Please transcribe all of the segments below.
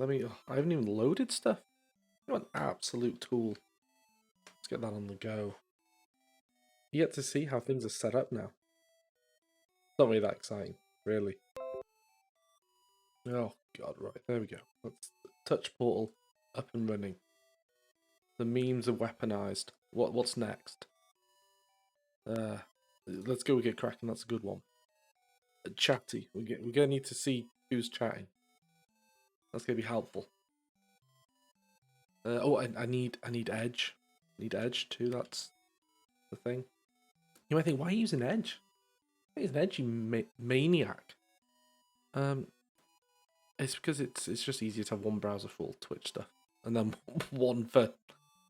I haven't even loaded stuff. You're an absolute tool. Let's get that on the go. You get to see how things are set up now. Not really that exciting, really. Oh god, right, there we go. Let's touch portal up and running. The memes are weaponized. What's next? Let's go get cracking, that's a good one. Chatty. We're gonna need to see who's chatting. That's gonna be helpful. I need edge. Need edge too, that's the thing. You might think, why are you using edge? Why is an edge, you maniac? It's because it's just easier to have one browser for all Twitch stuff, and then one for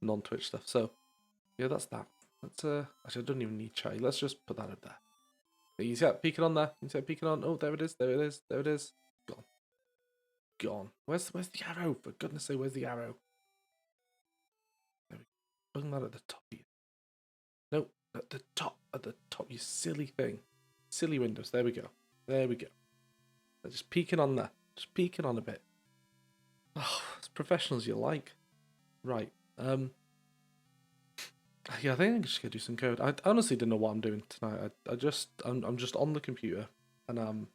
non-Twitch stuff. So, yeah, that's that. That's actually, I don't even need chatty. Let's just put that up there. You see that peeking on there? You see that peeking on? Oh, there it is. There it is. There it is. Gone. Gone. Where's the arrow? For goodness sake, where's the arrow? There we go. Bring that at the top here. No, at the top. At the top. You silly thing. Silly windows. There we go. There we go. They're just peeking on there. Just peeking on a bit. Oh, as professional as you like. Right. Yeah, I think I'm just gonna do some code. I honestly don't know what I'm doing tonight. I'm just on the computer, and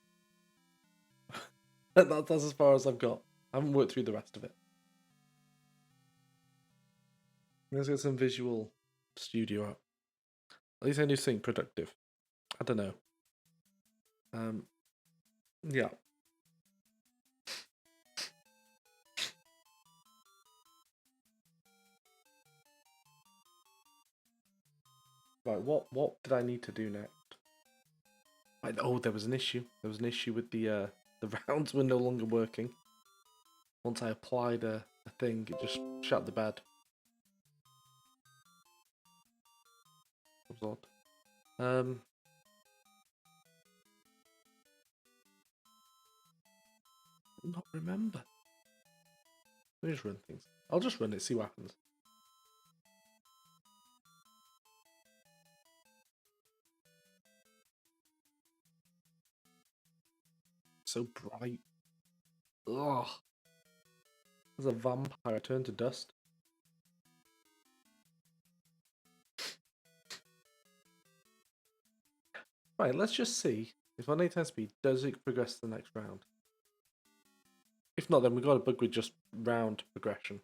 that's as far as I've got. I haven't worked through the rest of it. Let's get some Visual Studio up. At least I do something productive. I don't know. Yeah. Right, what did I need to do next? Oh, there was an issue. There was an issue with the rounds were no longer working. Once I applied a thing, it just shut the bed. That was odd. Not remember. Let me just run things. I'll just run it, see what happens. So bright. Ugh. As a vampire, I turn to dust. Right, let's just see if on 8 speed, does it progress to the next round? If not, then we've got a bug with just round progression.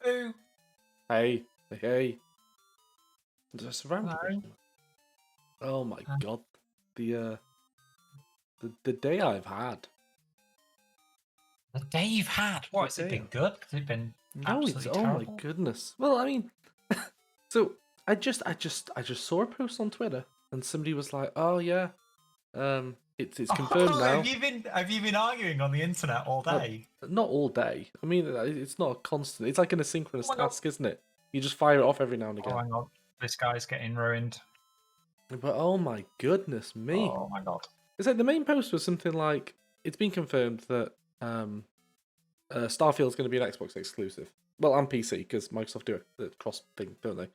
Ooh. Hey. There's a round progression. Oh my god. The day I've had. The day you've had? What, has it been good? Has it been absolutely terrible? Oh my goodness. Well, I mean, so I just saw a post on Twitter and somebody was like, "Oh yeah, it's confirmed now." Have you been arguing on the internet all day? Not all day. I mean, it's not a constant. It's like an asynchronous task, isn't it? You just fire it off every now and again. Oh hang on, this guy's getting ruined. But oh my goodness me! Oh my god! It's like the main post was something like, "It's been confirmed that Starfield's going to be an Xbox exclusive. Well, and PC, because Microsoft do a cross thing, don't they?"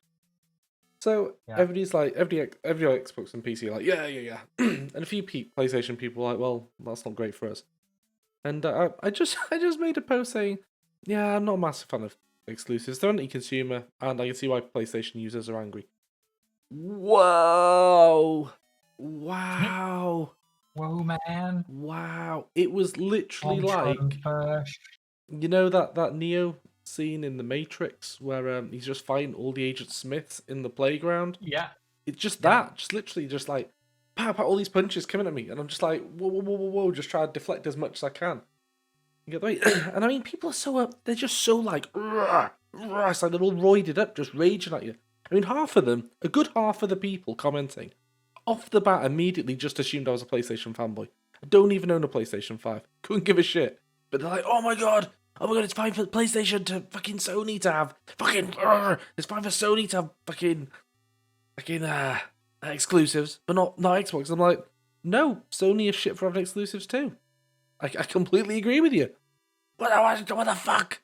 So everybody's like, every Xbox and PC are like, yeah. And a few PlayStation people are like, well, that's not great for us. And I just made a post saying, yeah, I'm not a massive fan of exclusives. They're anti-consumer, and I can see why PlayStation users are angry. Whoa! Wow! Whoa, man! Wow! It was literally like, you know that Neo scene in The Matrix where he's just fighting all the Agent Smiths in the playground? Yeah. It's just that. Just literally just like, pow, pow, all these punches coming at me. And I'm just like, whoa, just try to deflect as much as I can. You get the way? And I mean, people are so, they're just so like, it's like they're all roided up, just raging at you. I mean, a good half of the people commenting, off the bat immediately just assumed I was a PlayStation fanboy. I don't even own a PlayStation 5. Couldn't give a shit. But they're like, oh my god, it's fine for PlayStation to fucking Sony to have it's fine for Sony to have fucking exclusives, but not Xbox. I'm like, no, Sony is shit for having exclusives too. I completely agree with you. What the fuck?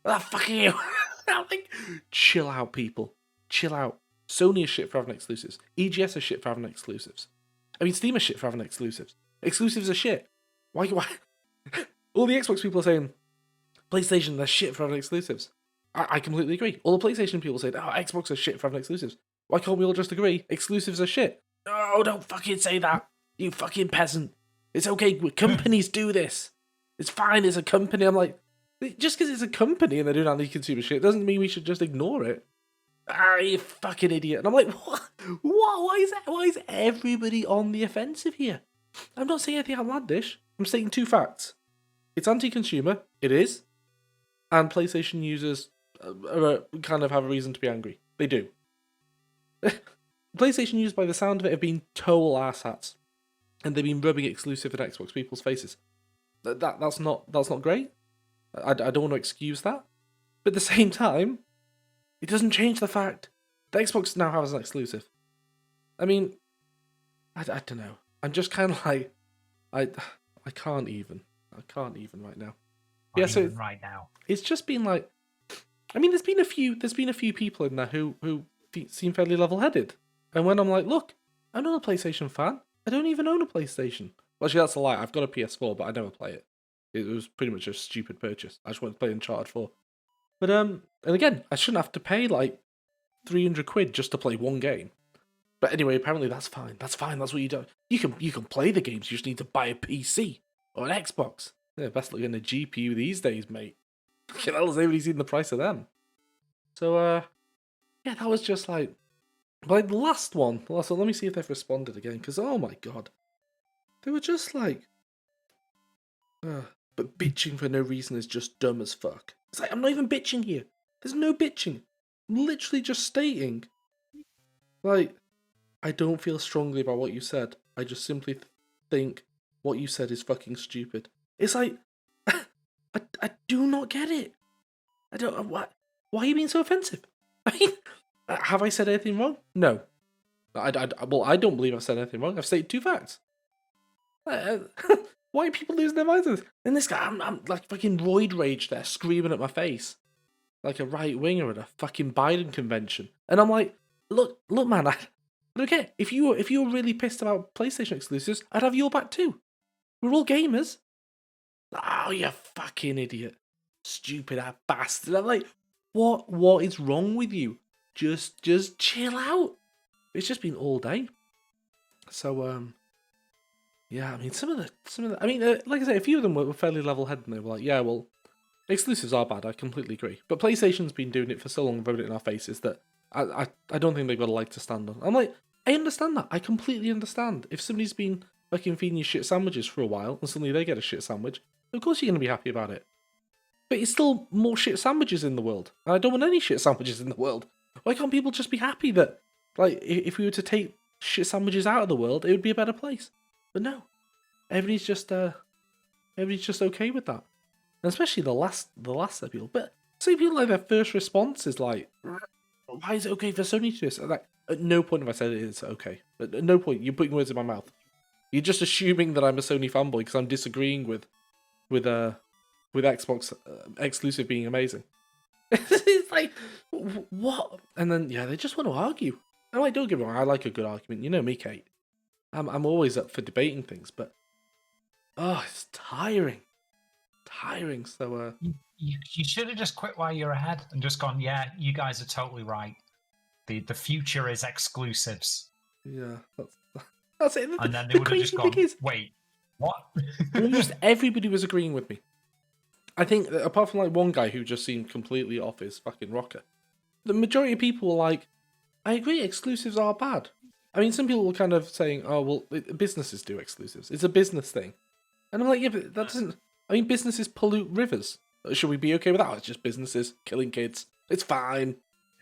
What the fuck are you? I'm like, chill out, people. Chill out. Sony is shit for having exclusives. EGS is shit for having exclusives. I mean, Steam is shit for having exclusives. Exclusives are shit. Why All the Xbox people are saying, PlayStation, they're shit for having exclusives. I completely agree. All the PlayStation people say, oh, Xbox are shit for having exclusives. Why can't we all just agree exclusives are shit? No, don't fucking say that, you fucking peasant. It's okay, companies do this. It's fine, it's a company. I'm like, just because it's a company and they're doing anti-consumer shit doesn't mean we should just ignore it. Ah, you fucking idiot. And I'm like, what? Why is that? Why is everybody on the offensive here? I'm not saying anything outlandish. I'm stating two facts. It's anti-consumer. It is. And PlayStation users kind of have a reason to be angry. They do. PlayStation users, by the sound of it, have been total asshats. And they've been rubbing exclusive at Xbox people's faces. That's not great. I don't want to excuse that. But at the same time, it doesn't change the fact that Xbox now has an exclusive. I mean, I don't know. I'm just kind of like, I can't even. I can't even right now. Yeah, so right now, it's just been like, I mean, there's been a few people in there who seem fairly level-headed, and when I'm like, look, I'm not a PlayStation fan. I don't even own a PlayStation. Well, actually, that's a lie. I've got a PS4, but I never play it. It was pretty much a stupid purchase. I just wanted to play Uncharted 4. But and again, I shouldn't have to pay like 300 quid just to play one game. But anyway, apparently that's fine. That's fine. That's what you do. You can play the games. You just need to buy a PC or an Xbox. Yeah, best look in a GPU these days, mate. Fucking hell, has anybody seen the price of them? So yeah, that was just like the last one. Let me see if they've responded again, because oh my god, they were just like, but bitching for no reason is just dumb as fuck. It's like, I'm not even bitching here. There's no bitching. I'm literally just stating, like, I don't feel strongly about what you said. I just simply think what you said is fucking stupid. It's like, I do not get it. I don't, why are you being so offensive? I mean, have I said anything wrong? No. Well, I don't believe I've said anything wrong. I've stated two facts. Why are people losing their minds on this? And this guy, I'm like fucking roid rage there, screaming at my face. Like a right winger at a fucking Biden convention. And I'm like, look, man, I don't care. If you were really pissed about PlayStation exclusives, I'd have your back too. We're all gamers. Oh, you fucking idiot. Stupid ass bastard. I'm like, what is wrong with you? Just chill out. It's just been all day. So, yeah, I mean, some of the, I mean, like I say, a few of them were fairly level-headed, and they were like, yeah, well, exclusives are bad, I completely agree. But PlayStation's been doing it for so long and rubbing it in our faces that I don't think they've got a leg to stand on. I'm like, I understand that. I completely understand. If somebody's been fucking feeding you shit sandwiches for a while, and suddenly they get a shit sandwich, of course you're going to be happy about it. But it's still more shit sandwiches in the world. And I don't want any shit sandwiches in the world. Why can't people just be happy that, like, if we were to take shit sandwiches out of the world, it would be a better place? But no. Everybody's just okay with that. And especially the last set of people. But some people, like, their first response is like, why is it okay for Sony to do this? Like, at no point have I said it's okay. At no point. You're putting words in my mouth. You're just assuming that I'm a Sony fanboy because I'm disagreeing with Xbox exclusive being amazing. It's like, what? And then, yeah, they just want to argue. And like, don't get me wrong, I like a good argument. You know me, Kate. I'm always up for debating things, but oh, it's tiring. So you should have just quit while you're ahead and just gone, yeah, you guys are totally right. The future is exclusives. Yeah, that's it. And then they would have just gone, wait, what? Almost everybody was agreeing with me. I think, apart from like one guy who just seemed completely off his fucking rocker, the majority of people were like, I agree, exclusives are bad. I mean, some people were kind of saying, oh, well, businesses do exclusives. It's a business thing. And I'm like, yeah, but that doesn't... I mean, businesses pollute rivers. Should we be okay with that? Oh, it's just businesses killing kids. It's fine.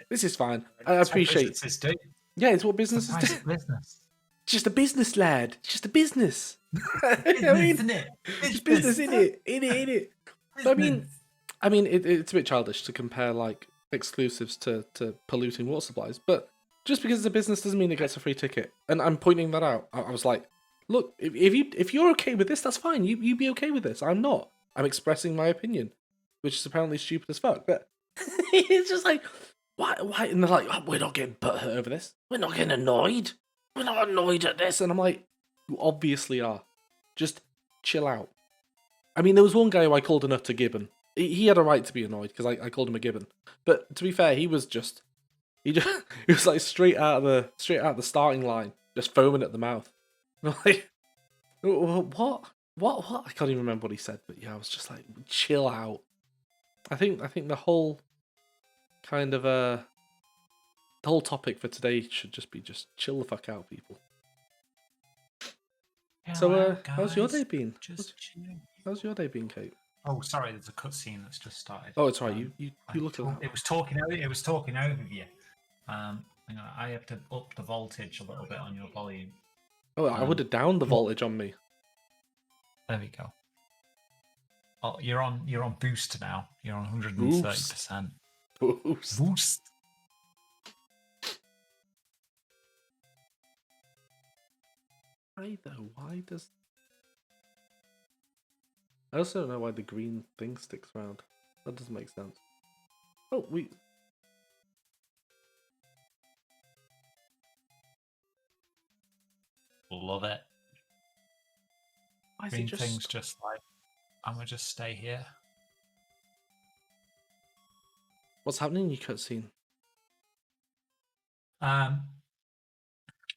This is fine. I appreciate... Businesses do. Yeah, it's what businesses do. Business. It's just a business, lad. It's just a business. I mean, isn't it? It's business, innit? I mean, it's a bit childish to compare like exclusives to polluting water supplies, but just because it's a business doesn't mean it gets a free ticket. And I'm pointing that out. I was like, look, if you're okay with this, that's fine. You be okay with this. I'm not. I'm expressing my opinion, which is apparently stupid as fuck. But it's just like, why? And they're like, oh, we're not getting butthurt over this. We're not getting annoyed. We're not annoyed at this. And I'm like, you obviously are. Just chill out. I mean, there was one guy who I called an utter gibbon. He had a right to be annoyed because I called him a gibbon. But to be fair, he was he was like straight out of the starting line, just foaming at the mouth. And I'm like, what? What? I can't even remember what he said, but yeah, I was just like, chill out. I think the whole kind of the whole topic for today should just be chill the fuck out, people. So how's your day been? How's your day been, Kate? Oh, sorry, there's a cutscene that's just started. Oh, it's right. You look at that. It was talking over you. I have to up the voltage a little bit on your volume. Oh, I would have downed the voltage on me. There we go. Oh, you're on boost now. You're on 130%. Boost. Why though? Why does? I also don't know why the green thing sticks around. That doesn't make sense. Oh, Love it. Why is Green it thing's just like, I'm gonna just stay here. What's happening in your cutscene?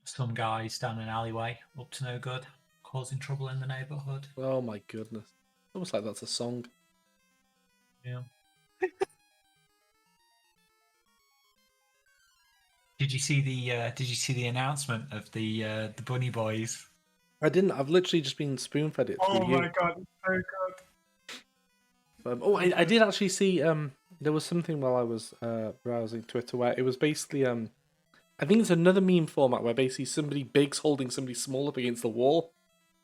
Some guys down an alleyway, up to no good, causing trouble in the neighborhood. Oh my goodness! Almost like that's a song. Yeah. Did you see the announcement of the bunny boys? I didn't. I've literally just been spoon fed it. Oh through my god, it's so good. I did actually see. There was something while I was browsing Twitter where it was basically. I think it's another meme format where basically somebody big's holding somebody small up against the wall.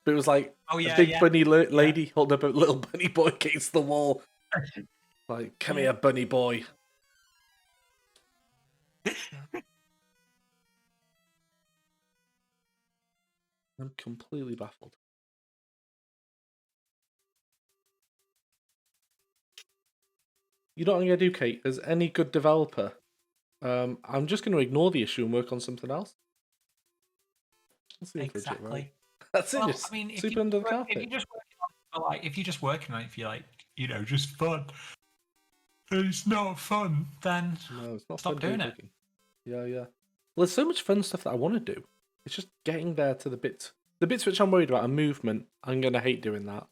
But it was like a big bunny lady holding up a little bunny boy against the wall. Like, come here, bunny boy. I'm completely baffled. You know what I'm going to do, Kate? As any good developer, I'm just going to ignore the issue and work on something else. That's Exactly. Legit, right? That's it. Just sweep it under the carpet. If you're just working on it, if you're like, just fun, it's not fun, then no, it's not stop fun doing it. Yeah. Well, there's so much fun stuff that I want to do. It's just getting there to the bits. The bits which I'm worried about are movement. I'm gonna hate doing that.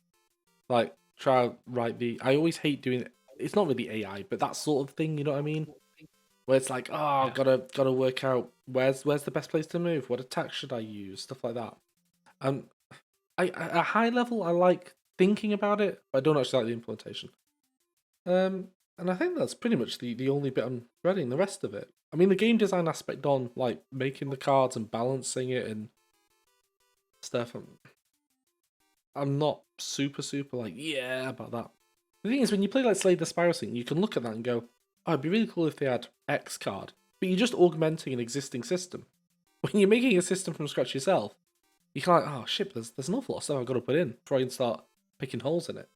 Like try write the. I always hate doing it. It's not really AI, but that sort of thing. You know what I mean? Where it's like, gotta work out where's the best place to move. What attack should I use? Stuff like that. At a high level, I like thinking about it, but I don't actually like the implementation. And I think that's pretty much the only bit I'm dreading. The rest of it, I mean, the game design aspect on like making the cards and balancing it and stuff. I'm not super like about that. The thing is, when you play like Slay the Spire thing, you can look at that and go, "Oh, it'd be really cool if they had X card." But you're just augmenting an existing system. When you're making a system from scratch yourself, you can like, "Oh shit, there's an awful lot of stuff I've got to put in before I can start picking holes in it."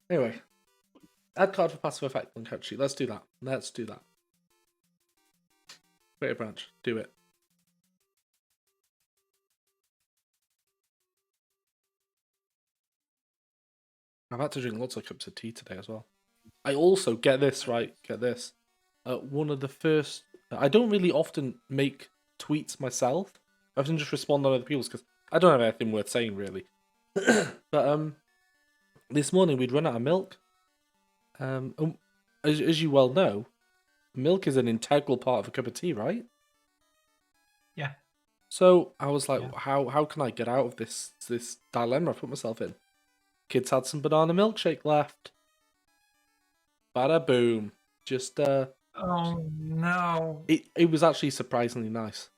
Anyway, add card for passive effect on character sheet. Let's do that. Create a branch. Do it. I've had to drink lots of cups of tea today as well. I also, get this, right? Get this. One of the first... I don't really often make tweets myself. I often just respond on other people's because I don't have anything worth saying, really. But this morning we'd run out of milk. As you well know, milk is an integral part of a cup of tea, right? Yeah. So I was like, how can I get out of this dilemma I put myself in? Kids had some banana milkshake left. Bada boom. Just oh no. It was actually surprisingly nice.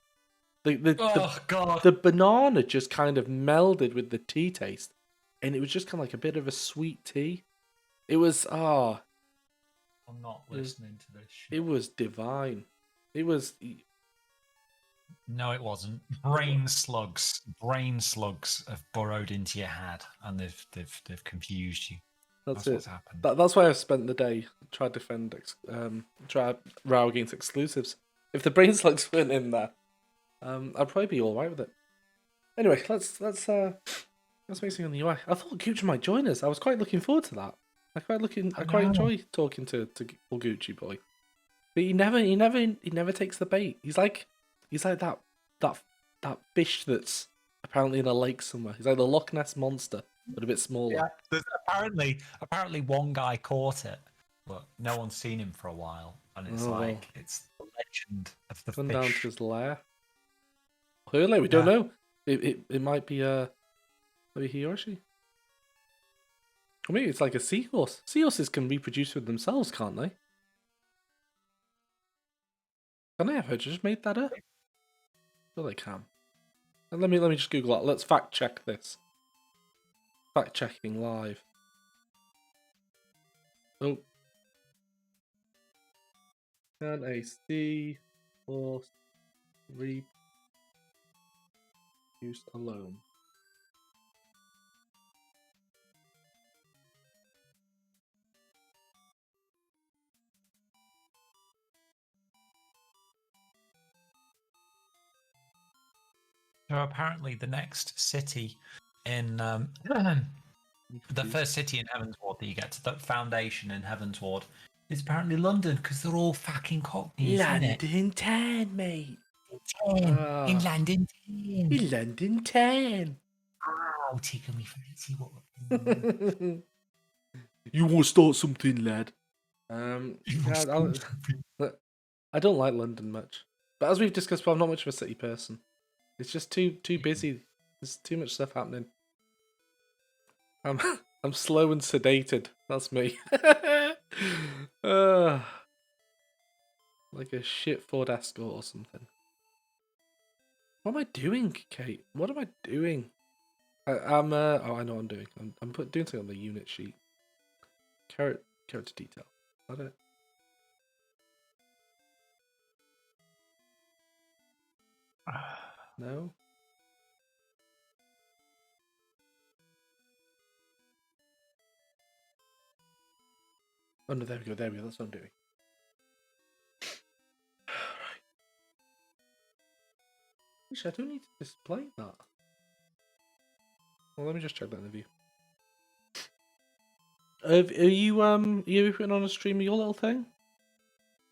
God. The banana just kind of melded with the tea taste, and it was just kind of like a bit of a sweet tea. It was I'm not listening to this shit. It was divine. It was. No, it wasn't. Brain slugs have burrowed into your head, and they've confused you. That's what's happened. That's why I've spent the day trying to defend, try row against exclusives. If the brain slugs weren't in there, I'd probably be all right with it. Anyway, let's What's missing on the UI? I thought Gucci might join us. I was quite looking forward to that. I I quite know. enjoy talking to Gucci boy. But he never takes the bait. He's like that fish that's apparently in a lake somewhere. He's like the Loch Ness monster, but a bit smaller. Yeah, apparently one guy caught it, but no one's seen him for a while, and it's Oh, well. like it's the legend of the Gone fish. down to his lair. Clearly, we don't know. It might be maybe he or she. Or maybe it's like a seahorse. Seahorses can reproduce with themselves, can't they? Can they? Have I just made that up? Well, they can. And let me just Google that. Let's fact check this. Fact checking live. Oh. Can a seahorse reproduce alone? So apparently, the next city in the first city in Heavensward that you get to, the foundation in Heavensward, is apparently London because they're all fucking cockneys, isn't it? London 10, mate. 10 in London 10. In London 10. Oh, tickle me fancy. What? You want to start something, lad? Yeah, I don't like London much, but as we've discussed before, I'm not much of a city person. It's just too busy. There's too much stuff happening. I'm slow and sedated. That's me. Like a shit Ford Escort or something. What am I doing, Kate? What am I doing? I'm oh, I know what I'm doing. I'm doing something on the unit sheet. Character detail. Is that it? No. Oh no, there we go. There we go. That's what I'm doing. Right. Actually, I don't need to display that. Well, let me just check that in the view. Are you putting on a stream of your little thing?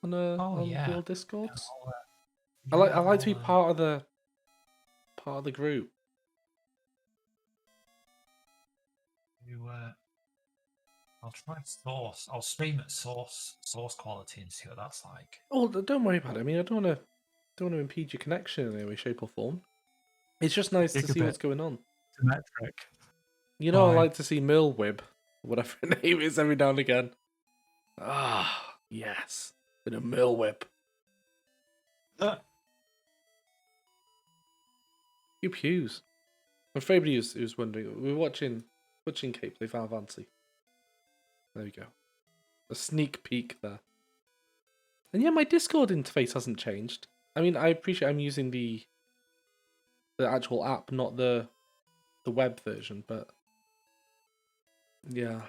On your Discords? I like to be part of the group. I'll try source. I'll stream at source quality and see what that's like. Oh, don't worry about it. I mean, I don't want to impede your connection in any way, shape, or form. It's just nice to see what's going on. Symmetric. You know, I like to see Millwib, whatever her name is, every now and again. Ah, yes, bit of Millwib. Pew pews. For anybody who's wondering, we're watching Cape play Final Fantasy. There we go. A sneak peek there. And yeah, my Discord interface hasn't changed. I mean, I appreciate I'm using the actual app, not the web version, but yeah.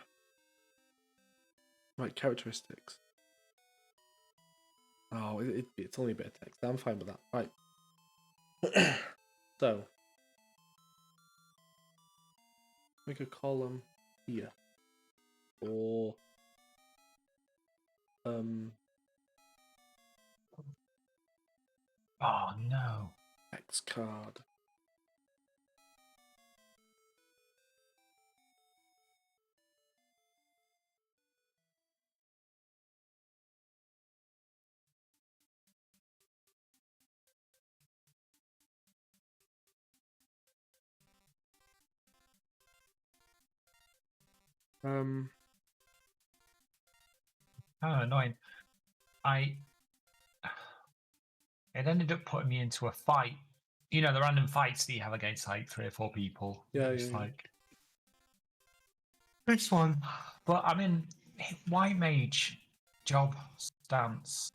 Right, characteristics. Oh, it's only a bit of text. I'm fine with that. Right. So, make a column here. Or oh no. X card. Oh, annoying. It ended up putting me into a fight. You know, the random fights that you have against like 3 or 4 people. Yeah, it's yeah. like this one. But I mean, white mage job stance.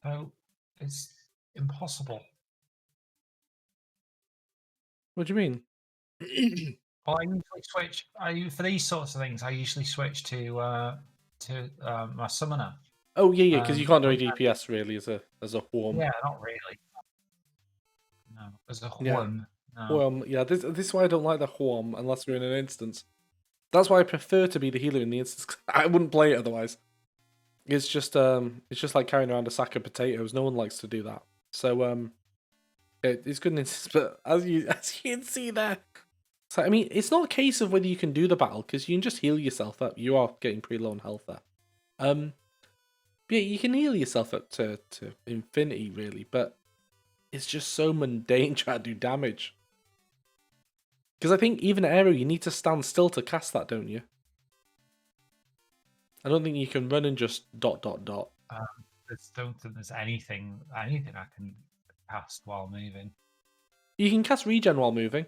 So it's impossible. What do you mean? Well, I usually switch. For these sorts of things, I usually switch to my summoner. Oh yeah, because you can't do any DPS really as a whom. Yeah, not really. No, as a whom. Yeah. No. Yeah, this is why I don't like the Hwam unless we're in an instance. That's why I prefer to be the healer in the instance. 'Cause I wouldn't play it otherwise. It's just like carrying around a sack of potatoes. No one likes to do that. So it's good in instance, but as you can see there. So I mean, it's not a case of whether you can do the battle because you can just heal yourself up. You are getting pretty low on health there. But yeah, you can heal yourself up to infinity really, but it's just so mundane trying to do damage. Because I think even arrow, you need to stand still to cast that, don't you? I don't think you can run and just dot dot dot. I don't think there's anything I can cast while moving. You can cast regen while moving.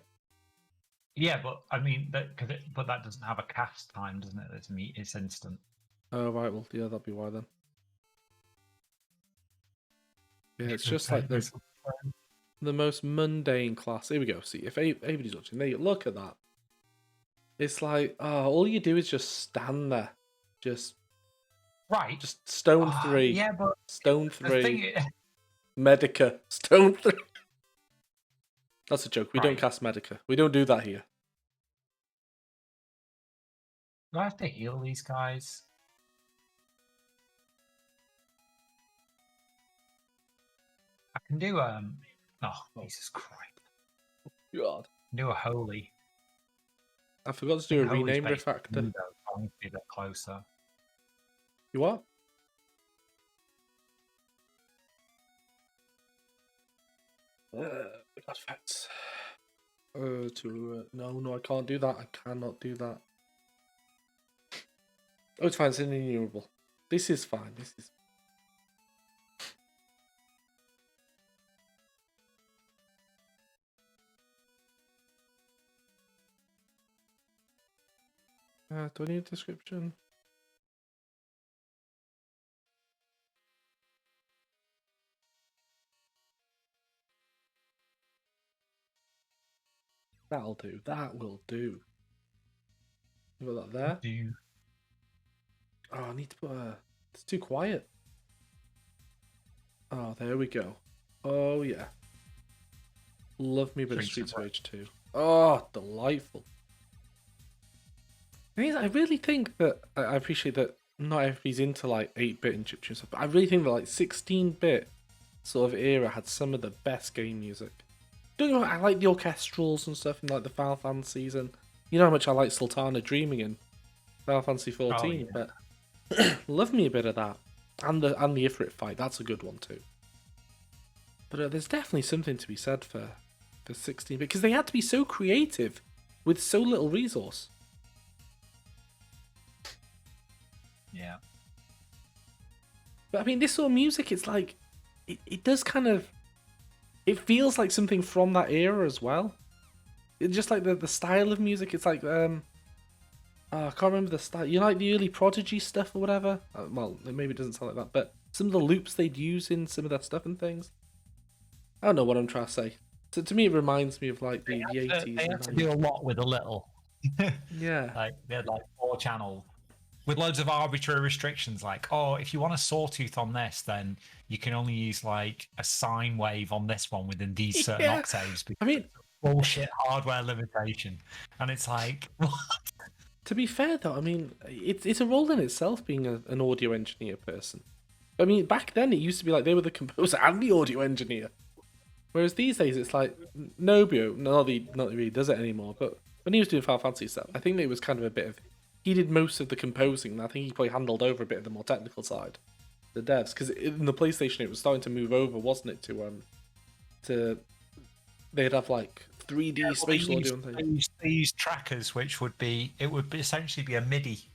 Yeah, but I mean, but that doesn't have a cast time, doesn't it? It's instant. Oh right, well yeah, that'd be why then. Yeah, it's just like the most mundane class. Here we go. See, if anybody's watching, there you look at that. It's like, all you do is just stand there, just stone 3. Yeah, but stone 3. Medica, stone 3. That's a joke. We don't cast Medica. We don't do that here. Do I have to heal these guys? I can do oh Jesus Christ! God, Do a holy. I forgot to do a rename refactor. I need to be a bit closer. You what? Effects. No, I can't do that. I cannot do that. Oh, it's fine. It's innumerable. This is fine. This is. Do I need a description? That'll do. That will do. You got that there? Oh, I need to put a... It's too quiet. Oh, there we go. Oh, yeah. Love me a bit of Streets of Rage 2. Oh, delightful. I really think that... I appreciate that not everybody's into, like, 8-bit and chiptune stuff, but I really think that, like, 16-bit sort of era had some of the best game music. Don't you know, I like the orchestrals and stuff in, like, the Final Fantasies, and you know how much I like Sultana Dreaming in Final Fantasy 14, but love me a bit of that. And the Ifrit fight, that's a good one too. But there's definitely something to be said for 16, because they had to be so creative with so little resource. Yeah. But I mean, this sort of music, it's like, it does kind of, it feels like something from that era as well. It's just like the style of music, it's like, I can't remember the style. You know, like the early Prodigy stuff or whatever? Well, maybe it doesn't sound like that, but some of the loops they'd use in some of that stuff and things. I don't know what I'm trying to say. So to me, it reminds me of like the 80s. They had to do a lot with a little. Yeah. Like they had like 4 channels with loads of arbitrary restrictions. Like, oh, if you want a sawtooth on this, then you can only use like a sine wave on this one within these certain octaves. I mean, bullshit hardware limitation, and it's like. What? To be fair, though, I mean, it's a role in itself being an audio engineer person. I mean, back then it used to be like they were the composer and the audio engineer. Whereas these days it's like Nobio, not that he really does it anymore, but when he was doing Final Fantasy stuff, I think it was kind of a bit of... He did most of the composing, and I think he probably handled over a bit of the more technical side. The devs, because in the PlayStation it was starting to move over, wasn't it, to... They'd have like 3D spatial audio and things. They use trackers, which would essentially be a MIDI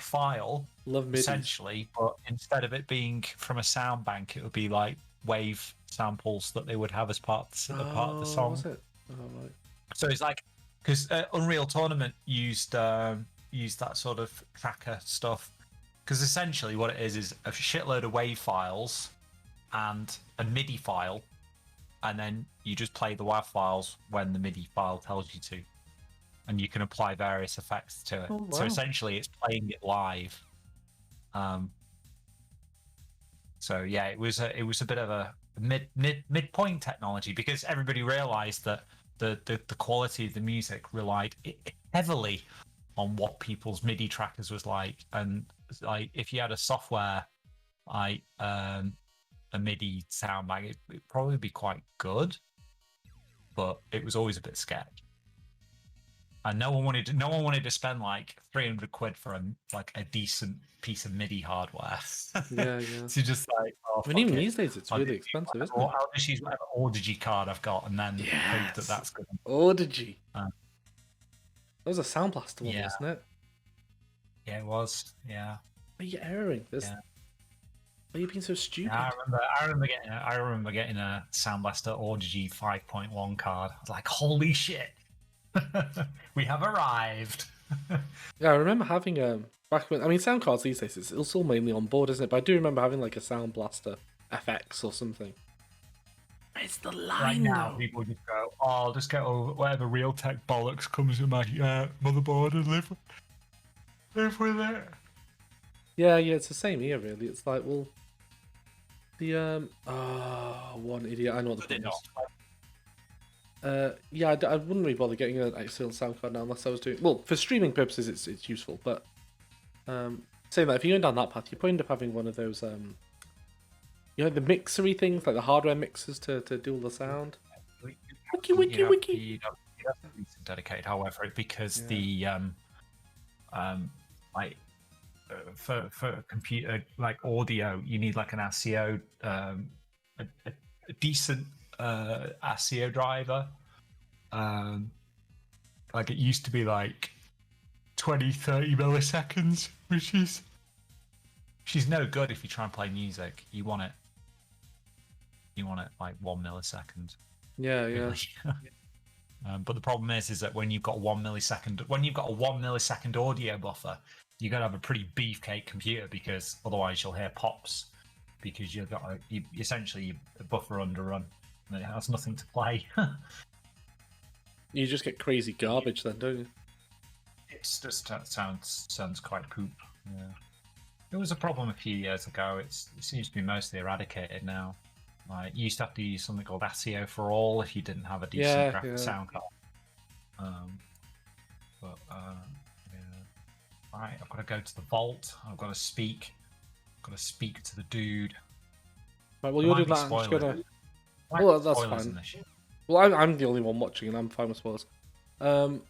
file. Love MIDI. Essentially, but instead of it being from a sound bank, it would be like wave samples that they would have as part of the song. Was it? Oh, right. So it's like because Unreal Tournament used that sort of tracker stuff. Because essentially, what it is a shitload of wave files and a MIDI file. And then you just play the WAV files when the MIDI file tells you to, and you can apply various effects to it. Oh, wow. So essentially, it's playing it live. So yeah, it was a bit of a midpoint technology, because everybody realized that the quality of the music relied heavily on what people's MIDI trackers was like, and like if you had a software like a MIDI sound bag, it'd probably be quite good, but it was always a bit sketch. And no one wanted to spend like 300 quid for a decent piece of MIDI hardware. Yeah. So just like, oh, I mean, even fuck it. these days, it's really expensive, isn't it? I'll just use whatever Audigy card I've got, and then hope that that's good. Audigy. Uh, That was a Sound Blaster one, Yeah. wasn't it? Yeah, it was. Yeah. Why are you erring? Why are you being so stupid? Yeah, I remember getting a Sound Blaster Audigy 5.1 card. I was like, holy shit, we have arrived. Yeah, I remember having back when, I mean, sound cards these days, it's all mainly on board, isn't it? But I do remember having like a Sound Blaster FX or something. It's the line Right now, though. people just go, oh, I'll just get over whatever Realtek bollocks comes with my motherboard and live with it. Yeah, it's the same here, really. It's like, well, the one idiot. I know what the problem is. Yeah, I wouldn't really bother getting an external sound card now unless I was doing, well, for streaming purposes, it's useful. But saying that, if you're going down that path, you probably end up having one of those you know, the mixery things, like the hardware mixers to do all the sound. Wiki. You'd have to be dedicated, however, because the like for computer like audio, you need like an ASIO, a decent ASIO driver. Like it used to be like 20-30 milliseconds, which is she's no good if you try and play music. You want it like 1 millisecond. Yeah. Really. But the problem is that when you've got a 1 millisecond audio buffer, you got to have a pretty beefcake computer, because otherwise you'll hear pops, because you essentially a buffer underrun and it has nothing to play. You just get crazy garbage then, don't you? It's just sounds quite poop. Yeah. It was a problem a few years ago. It seems to be mostly eradicated now. Like, you used to have to use something called ASIO for all if you didn't have a decent graphic sound card. Right, I've got to go to the vault. I've got to speak. I've got to speak to the dude. Right, well, you're doing that. I'm just gonna. Well, that's fine. Well, I'm the only one watching, and I'm fine with spoilers. Well,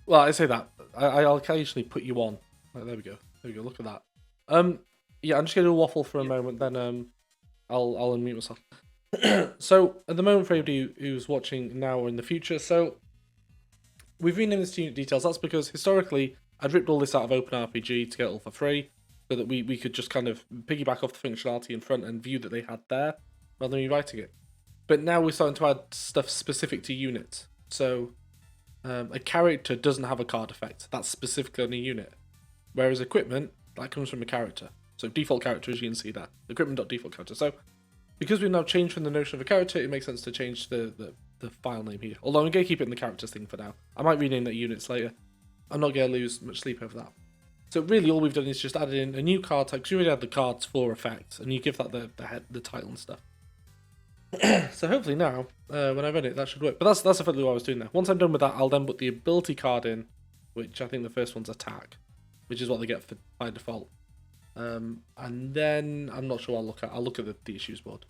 I say that I'll occasionally put you on. Right, there we go. Look at that. Yeah, I'm just gonna do a waffle for a moment, then I'll unmute myself. So at the moment, for everybody who's watching now or in the future, so we've renamed this to Unit Details. That's because historically I'd ripped all this out of OpenRPG to get it all for free, so that we could just kind of piggyback off the functionality in front and view that they had there, rather than rewriting it. But now we're starting to add stuff specific to unit. So a character doesn't have a card effect. That's specifically on a unit. Whereas equipment, that comes from a character. So default character, as you can see that. Equipment.default character. So because we've now changed from the notion of a character, it makes sense to change the file name here. Although I'm going to keep it in the characters thing for now. I might rename that units later. I'm not going to lose much sleep over that. So really all we've done is just added in a new card type, because you already had the cards for effects, and you give that the title and stuff. So hopefully now, when I run it, that should work. But that's effectively what I was doing there. Once I'm done with that, I'll then put the ability card in, which I think the first one's attack, which is what they get by default. And then I'm not sure I'll look at the issues board.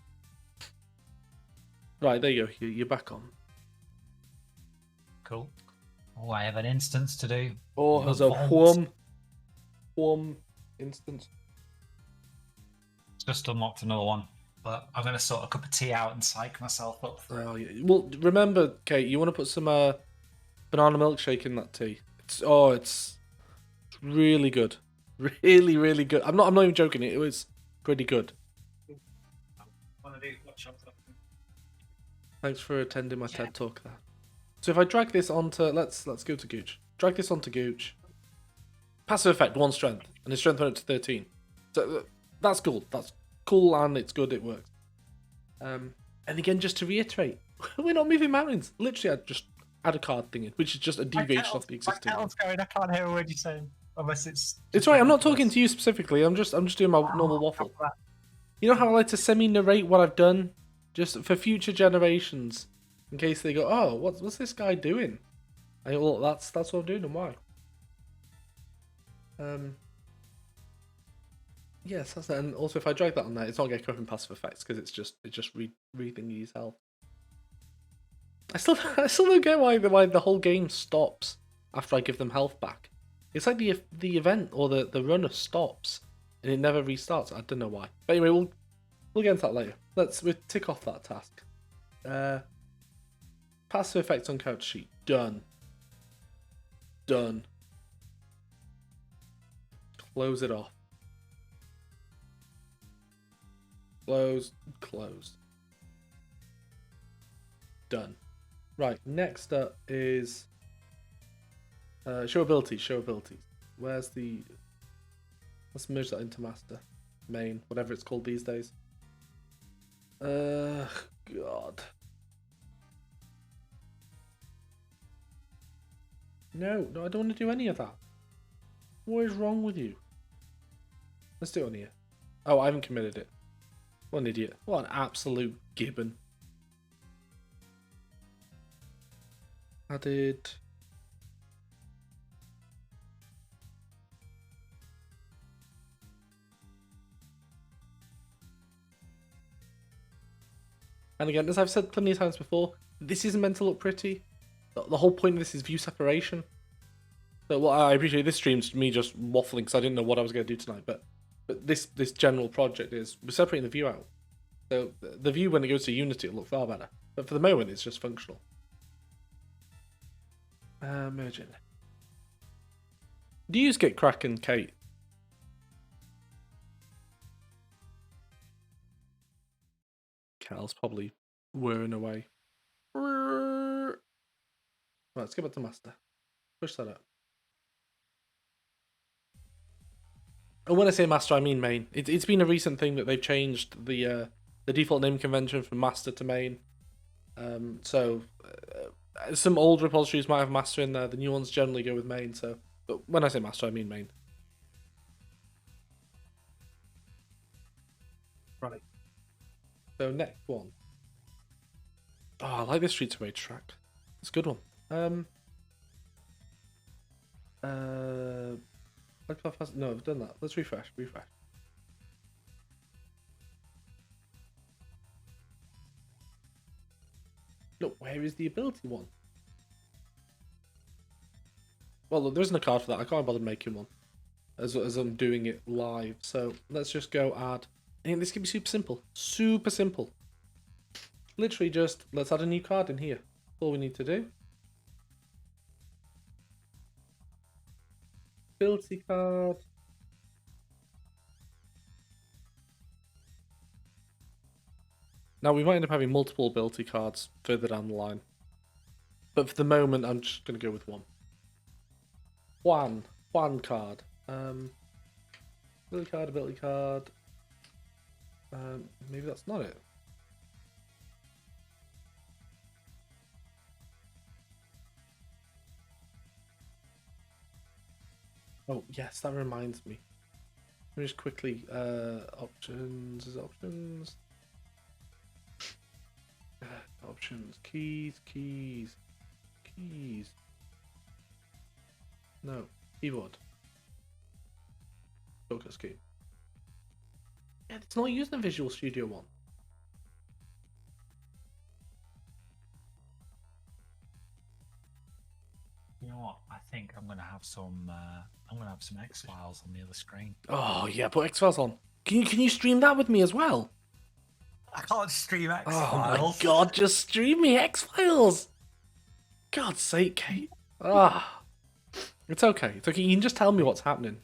Right, there you go. You're back on. Cool. Oh, I have an instance to do. Oh, there's a Whom instance. Just unlocked another one. But I'm going to sort a cup of tea out and psych myself up for it. Oh, yeah. Well, remember, Kate, you want to put some banana milkshake in that tea. It's really good. Really, really good. I'm not even joking. It was pretty good. Thanks for attending my TED talk there. So if I drag this onto, let's go to Gooch. Drag this onto Gooch. Passive effect, 1 strength, and his strength went up to 13. So that's cool. That's cool, and it's good. It works. And again, just to reiterate, we're not moving mountains. Literally, I just add a card thing in, which is just a deviation of the existing. My kettle's going. I can't hear a word you're saying, unless it's. It's right. I'm not talking to you specifically. I'm just doing my normal waffle. You know how I like to semi-narrate what I've done just for future generations, in case they go, oh, what's this guy doing? Well, that's what I'm doing, and why? Yes, that's it. And also, if I drag that on there, it's not getting up passive effects because it's just rethinking his health. I still don't get why the whole game stops after I give them health back. It's like the event or the runner stops and it never restarts. I don't know why. But anyway, we'll get into that later. We'll tick off that task. Passive effects on character sheet. Done. Done. Close it off. Close. Done. Right, next up is show abilities. Where's the... Let's merge that into master. Main, whatever it's called these days. God. No, I don't want to do any of that. What is wrong with you? Let's do it on here. Oh, I haven't committed it. What an idiot. What an absolute gibbon. Added. And again, as I've said plenty of times before, this isn't meant to look pretty. The whole point of this is view separation. So, well, I appreciate this stream's me just waffling because I didn't know what I was going to do tonight. But this general project is we're separating the view out. So the view when it goes to Unity will look far better. But for the moment, it's just functional. Merging. Do you use Git Kraken, Kate? Cal's probably whirring away. Right, let's go back to master. Push that up. And when I say master, I mean main. It's been a recent thing that they've changed the default name convention from master to main. Some old repositories might have master in there. The new ones generally go with main. So, but when I say master, I mean main. Right. So next one. Oh, I like this Street to Rage track. It's a good one. No, I've done that. Let's refresh. Look, where is the ability one? Well, look, there isn't a card for that. I can't bother making one as I'm doing it live. So let's just go add. And this can be super simple. Super simple. Literally just, let's add a new card in here. That's all we need to do. Ability card. Now, we might end up having multiple ability cards further down the line. But for the moment, I'm just going to go with one. Juan card. Ability card. Maybe that's not it. Oh, yes, that reminds me. Let me just quickly, options, options, keys. No, keyboard. Focus key. Yeah, it's not using a Visual Studio one. You know what? I think I'm gonna have some. I'm gonna have some X-Files on the other screen. Oh yeah, put X-Files on. Can you stream that with me as well? I can't stream X-Files. Oh my god, just stream me X-Files. God's sake, Kate. It's okay. It's okay. You can just tell me what's happening.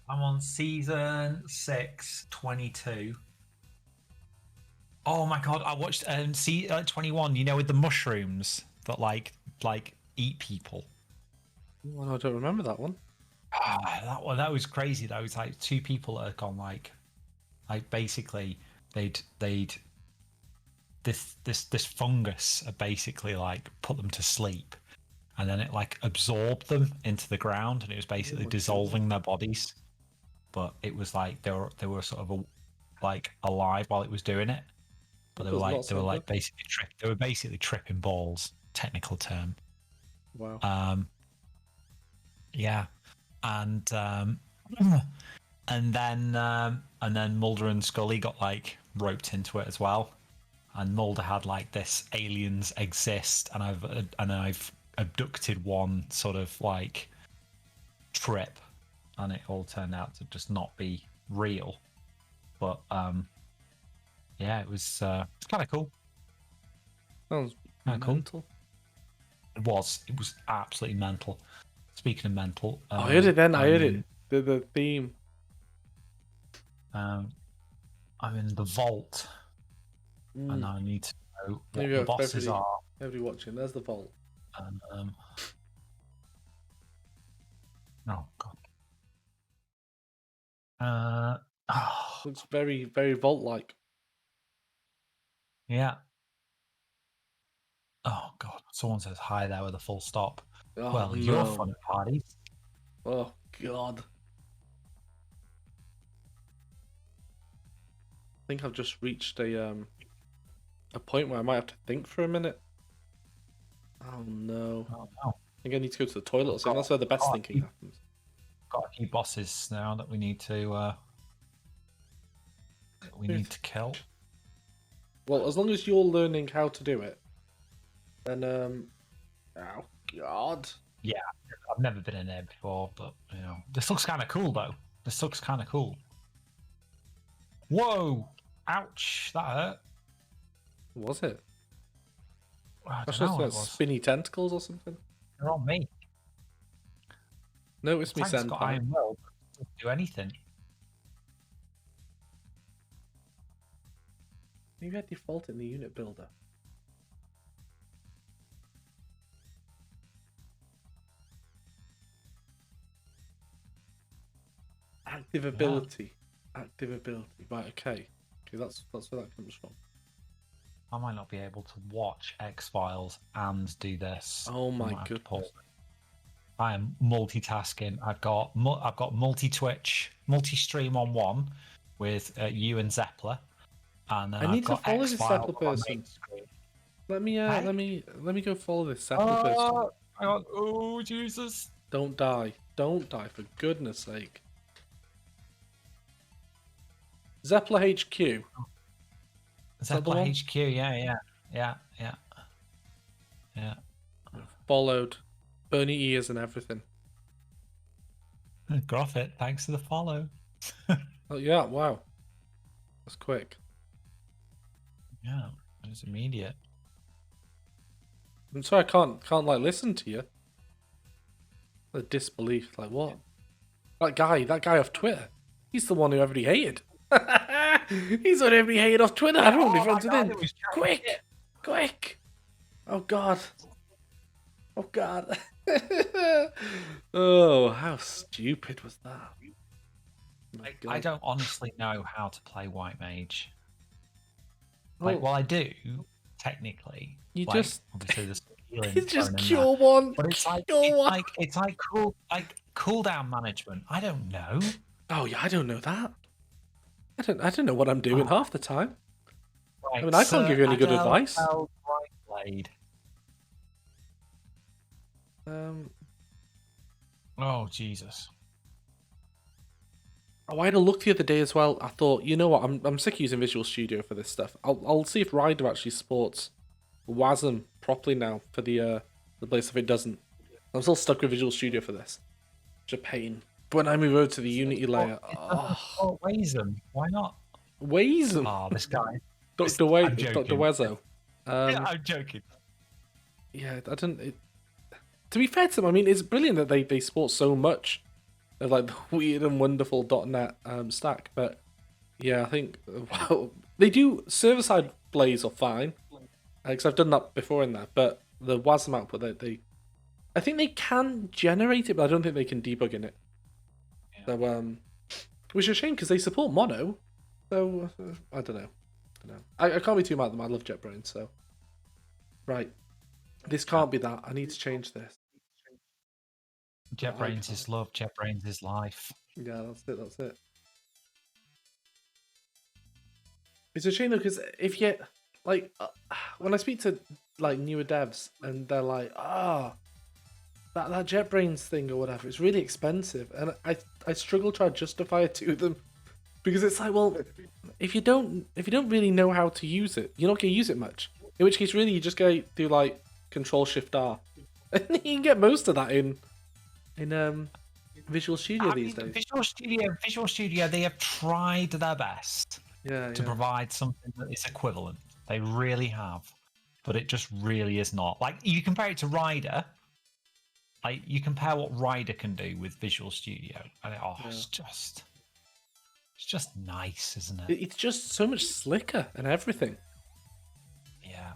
I'm on season 6, 22. Oh my god, I watched 21. You know, with the mushrooms that like eat people. Well, I don't remember that one. That was crazy. That was like two people that had gone like basically they'd this fungus had basically like put them to sleep, and then it like absorbed them into the ground, and it was basically dissolving their bodies. But it was like they were sort of like alive while it was doing it. but That does not they were sound like good. basically tripping balls. Technical term. Wow. Yeah, and and then Mulder and Scully got like roped into it as well, and Mulder had like this aliens exist, and I've abducted one sort of like trip, and it all turned out to just not be real. But yeah, it was kind of cool. Sounds Kind of cool. mental. It was absolutely mental. Speaking of mental, I heard it then. I heard it. The theme. I'm in the vault, and I need to know what the bosses are. Everybody watching. There's the vault. And, oh god. Looks very, very vault-like. Yeah. Oh god. Someone says hi there with a full stop. Oh, well, you're fun at parties. Oh god. I think I've just reached a point where I might have to think for a minute. Oh no. Oh no. I think I need to go to the toilet or something. That's where the best thinking happens. Got a few bosses now that we need to kill. Well, as long as you're learning how to do it, then oh god. Yeah, I've never been in there before, but you know, this looks kind of cool though. This looks kind of cool. Whoa! Ouch! That hurt. Was it? I That's don't know just what like it was. spinny tentacles or something. They're on me. No, it's me, Tank's got iron senpai. will, but it doesn't do anything. Maybe I default in the unit builder. Active ability. Yeah. Active ability. Right, okay. Okay, that's where that comes from. I might not be able to watch X-Files and do this. Oh my goodness. I am multitasking. I've got multi-Twitch, multi-stream on one with you and Zeppler, and then I need to follow this Zeppler person. Let me go follow this Zeppler person. Oh Jesus! Don't die! Don't die! For goodness sake! Zeppler HQ. Zeppler HQ. Yeah. Followed. Bernie ears and everything. Groffit, thanks for the follow. Oh yeah! Wow. That's quick. Yeah, it was immediate. I'm sorry, I can't like listen to you. The disbelief, like what? That guy off Twitter. He's the one who everybody hated. He's the one everybody hated off Twitter. I don't want to be friends with him. Quick! Oh god. Oh god. Oh, how stupid was that? I don't honestly know how to play White Mage. Like, well, I do technically. You like, just obviously there's healing. you just cure one. But it's like cooldown management. I don't know. Oh yeah, I don't know that. I don't know what I'm doing half the time. Right, I mean, I can't give you any good advice. Blade. Oh Jesus. Oh, I had a look the other day as well. I thought, you know what? I'm sick of using Visual Studio for this stuff. I'll see if Rider actually supports WASM properly now for the place if it doesn't. I'm still stuck with Visual Studio for this. It's a pain. But when I move over to the Unity layer, WASM. Why not? WASM. Oh, this guy. Dr. Wezo. Yeah, I'm joking. Yeah, I don't. To be fair to them, I mean, it's brilliant that they support so much of like the weird and wonderful .NET stack. But yeah, I think they do server side plays are fine because I've done that before in there. But the WASM output, I think they can generate it, but I don't think they can debug in it. Yeah. So which is a shame because they support mono. So I don't know. I can't be too mad at them. I love JetBrains. So right. This can't be that. I need to change this. JetBrains is love. JetBrains is life. Yeah, that's it. It's a shame though, because if you like when I speak to like newer devs and they're like, that JetBrains thing or whatever, it's really expensive, and I struggle trying to justify it to them because it's like, well, if you don't really know how to use it, you're not gonna use it much. In which case, really, you just go do like Control Shift R, and you can get most of that in Visual Studio these days. Visual Studio, they have tried their best Yeah, to provide something that is equivalent. They really have, but it just really is not. Like you compare it to Rider, like you compare what Rider can do with Visual Studio, and it's just nice, isn't it? It's just so much slicker and everything. Yeah.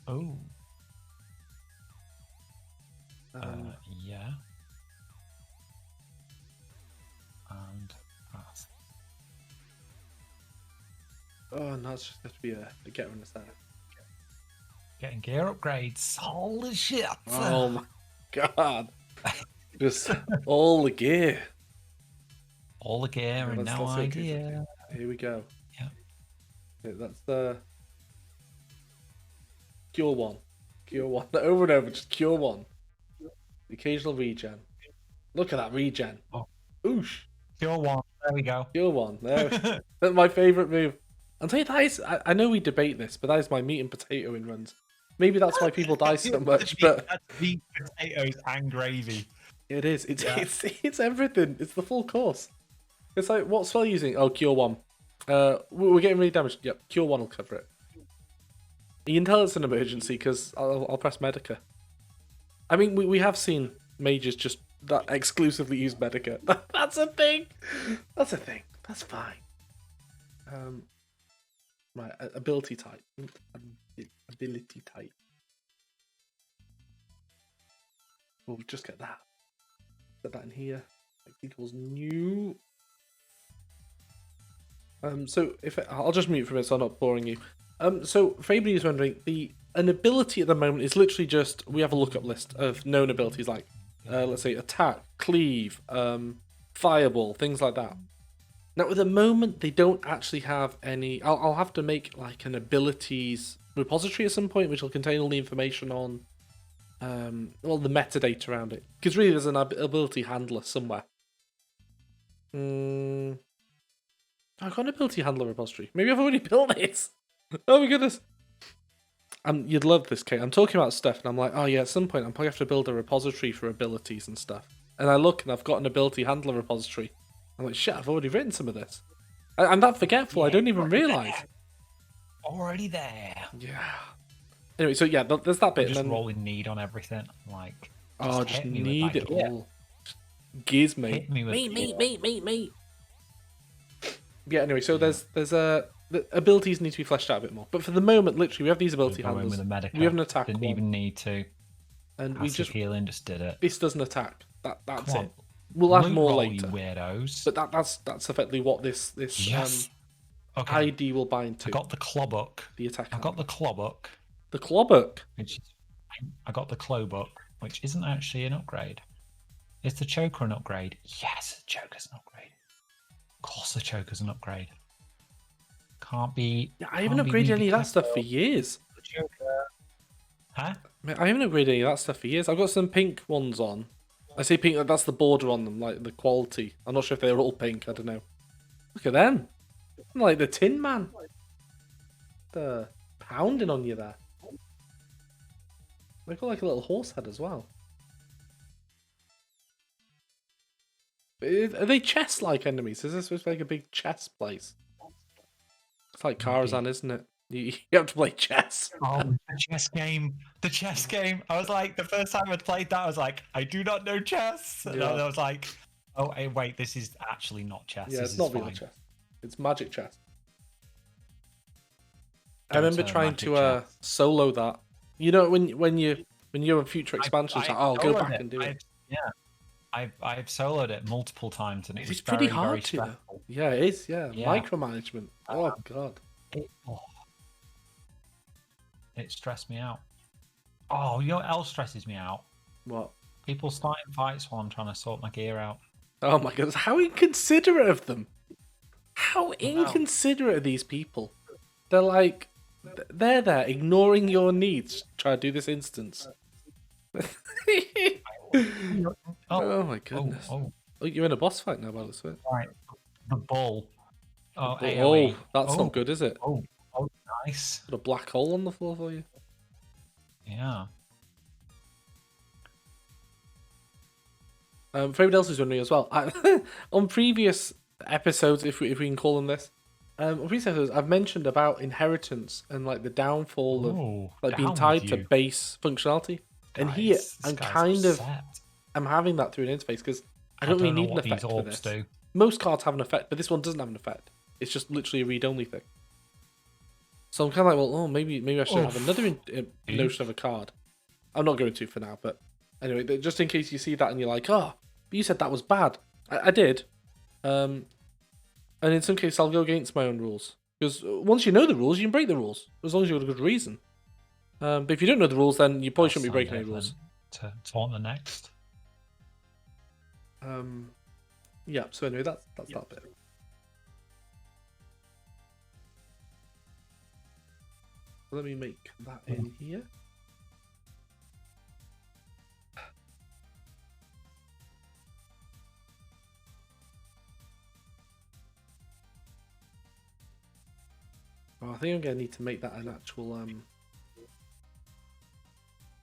Oh. Yeah. And that's... Oh no, it's just have to be a getter and a setter. Getting gear upgrades. Holy shit! Oh my god! Just all the gear. All the gear and no idea. Here we go. Yeah. That's the cure one. Cure one. Over and over, just cure one. The occasional regen. Look at that regen. Oh. Oosh. Cure one. There we go. Cure one. There. That's my favourite move. I'll tell you, that is, I know we debate this, but that is my meat and potato in runs. Maybe that's why people die so much, but that's meat, potatoes, and gravy. it is. It's everything. It's the full course. It's like, what spell are you using? Oh, cure one. We're getting really damaged. Yep, cure one will cover it. You can tell it's an emergency because I'll press Medica. I mean, we have seen mages just that exclusively use Medica. That's a thing. That's a thing. That's fine. Right, ability type. Ability type. We'll just get that. Put that in here. Equals new. So I'll just mute for a minute so I'm not boring you. So for anybody who's wondering, an ability at the moment is literally just, we have a lookup list of known abilities like, let's say attack, cleave, fireball, things like that. Now at the moment they don't actually have any. I'll have to make like an abilities repository at some point, which will contain all the information on, well, the metadata around it. Because really, there's an ability handler somewhere. I've got an ability handler repository. Maybe I've already built it. Oh my goodness. You'd love this, Kate. I'm talking about stuff, and I'm like, oh yeah, at some point I'm probably have to build a repository for abilities and stuff. And I look, and I've got an ability handler repository. I'm like, shit, I've already written some of this. I'm that forgetful, I don't even realise. Already there. Yeah. Anyway, so yeah, there's that bit. I'm just and then rolling need on everything. Like, just need it all. Giz me. Hit me with me. Yeah, anyway, so there's the abilities need to be fleshed out a bit more. But for the moment, literally, we have these ability handlers. With a Medica. We have an attack Didn't one. Even need to. And we just healing just did it. This doesn't attack. That's Come it. on. We'll add Loot more roll, later. You weirdos. But that's effectively what this yes. Okay. ID will bind to. I got the Clawbook. The attack. I got the Clawbook. The Clawbook. I got the Clawbook, which isn't actually an upgrade. Is the Choker an upgrade? Yes, the Choker's an upgrade. Of course, the Choker's an upgrade. Can't be. Yeah, I haven't upgraded any of that stuff for years. The Choker. Huh? I haven't upgraded any of that stuff for years. I've got some pink ones on. I say pink, that's the border on them, like the quality. I'm not sure if they're all pink, I don't know. Look at them. I'm like the Tin Man. The pounding on you there. They've got like a little horse head as well. Are they chess-like enemies? Is this supposed to be like a big chess place? It's like Karazhan, isn't it? You have to play chess. Oh, the chess game. The chess game. I was like, the first time I played that, I was like, I do not know chess. And I was like, oh, hey, wait, this is actually not chess. Yeah, this it's not real chess. It's magic chess. I remember trying to solo that. You know, when you're in future expansions, I'll go back and do it. Yeah. I've soloed it multiple times, and it was pretty very, hard very to. stressful. Yeah, it is. Yeah, micromanagement. Oh god. It stressed me out. Oh, you know what else stresses me out? What? People starting fights while I'm trying to sort my gear out. Oh my goodness, how inconsiderate of them. How No. inconsiderate are these people? They're like, they're there ignoring your needs. Try to do this instance. Oh my goodness. Oh, you're in a boss fight now, by the looks of it. Right. The bull. Oh, Oh, AoE. that's not good, is it? Oh, nice. Got a black hole on the floor for you. Yeah. For everybody else who's wondering as well, on previous episodes, if we can call them this, on previous episodes, I've mentioned about inheritance and like the downfall of like being tied to base functionality. And here, I'm kind of I'm having that through an interface because I don't really need an effect for this. Most cards have an effect, but this one doesn't have an effect. It's just literally a read-only thing. So I'm kind of like, well, maybe I should have another notion of a card. I'm not going to for now, but anyway, just in case you see that and you're like, oh, but you said that was bad. I did. And in some cases, I'll go against my own rules. Because once you know the rules, you can break the rules, as long as you've got a good reason. But if you don't know the rules, then you probably shouldn't be breaking any rules. To on the next. Yeah, so anyway, that's that bit. Let me make that in here. Oh, I think I'm going to need to make that an actual...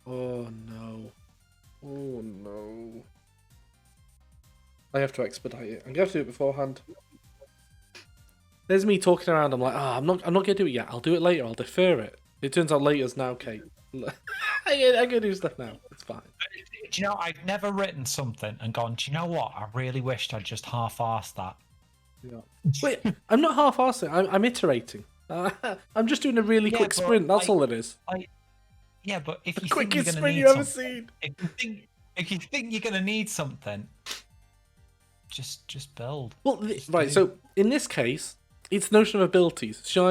Oh, no. Oh, no. I have to expedite it. I'm going to have to do it beforehand. There's me talking around. I'm like, I'm not going to do it yet. I'll do it later. I'll defer it. It turns out later's now, Kate. I'm going to do stuff now. It's fine. Do you know, I've never written something and gone, do you know what? I really wished I'd just half-arsed that. Yeah. Wait, I'm not half-arsing. I'm iterating. I'm just doing a really quick sprint. That's all it is. Yeah, but if you think quickest you're sprint need you ever something, seen. if you think you're gonna need something, just build. Well, right. So in this case, it's notion of abilities. So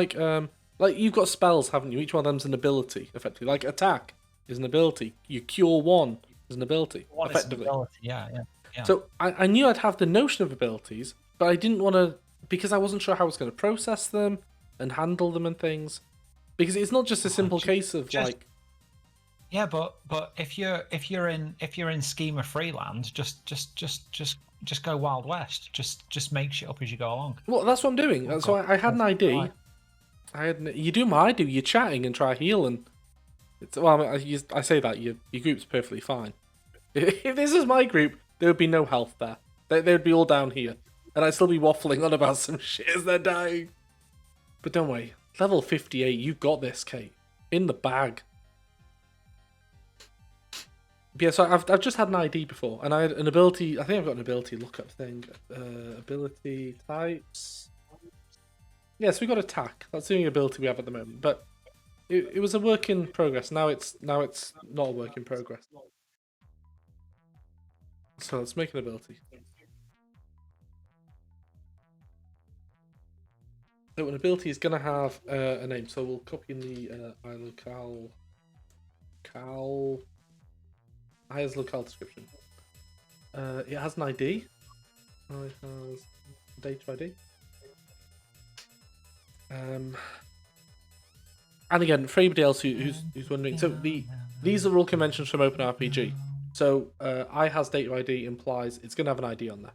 like you've got spells, haven't you? Each one of them's an ability, effectively. Like attack is an ability. You cure one is an ability, effectively. Yeah. So I knew I'd have the notion of abilities, but I didn't want to because I wasn't sure how I was going to process them and handle them and things. Because it's not just a simple case of like. Yeah, but if you're in Schema Freeland, just go Wild West. Just make shit up as you go along. Well, that's what I'm doing. So I had an ID. You do my ID. You're chatting and try heal, and I say that your group's perfectly fine. If this is my group, there would be no health there. They would be all down here, and I'd still be waffling on about some shit as they're dying. But don't worry, level 58, you've got this, Kate. In the bag. But yeah, so I've just had an ID before, and I had an ability. I think I've got an ability lookup thing. Ability types. Yes, we got attack. That's the only ability we have at the moment. But it was a work in progress. Now it's not a work in progress. So let's make an ability. So an ability is going to have a name. So we'll copy in the iLocale. Here's locale description. It has an ID. It has data ID. And again, for anybody else who's wondering, so these are all conventions from OpenRPG. So I has data ID implies it's going to have an ID on there.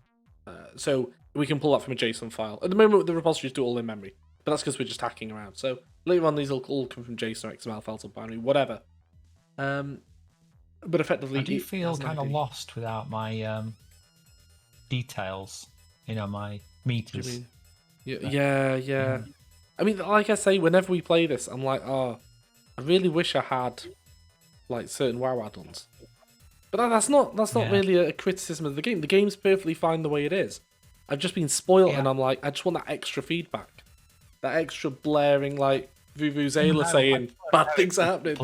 So we can pull that from a JSON file. At the moment, the repositories do it all in memory, but that's because we're just hacking around. So later on, these will all come from JSON or XML files or binary, whatever. But effectively, I do feel kind of lost without my details. My meters. Yeah. I mean, like I say, whenever we play this, I'm like, I really wish I had like certain WoW add-ons. But that's not really a criticism of the game. The game's perfectly fine the way it is. I've just been spoiled, and I'm like, I just want that extra feedback, that extra blaring like Vuvuzela saying bad things are happening.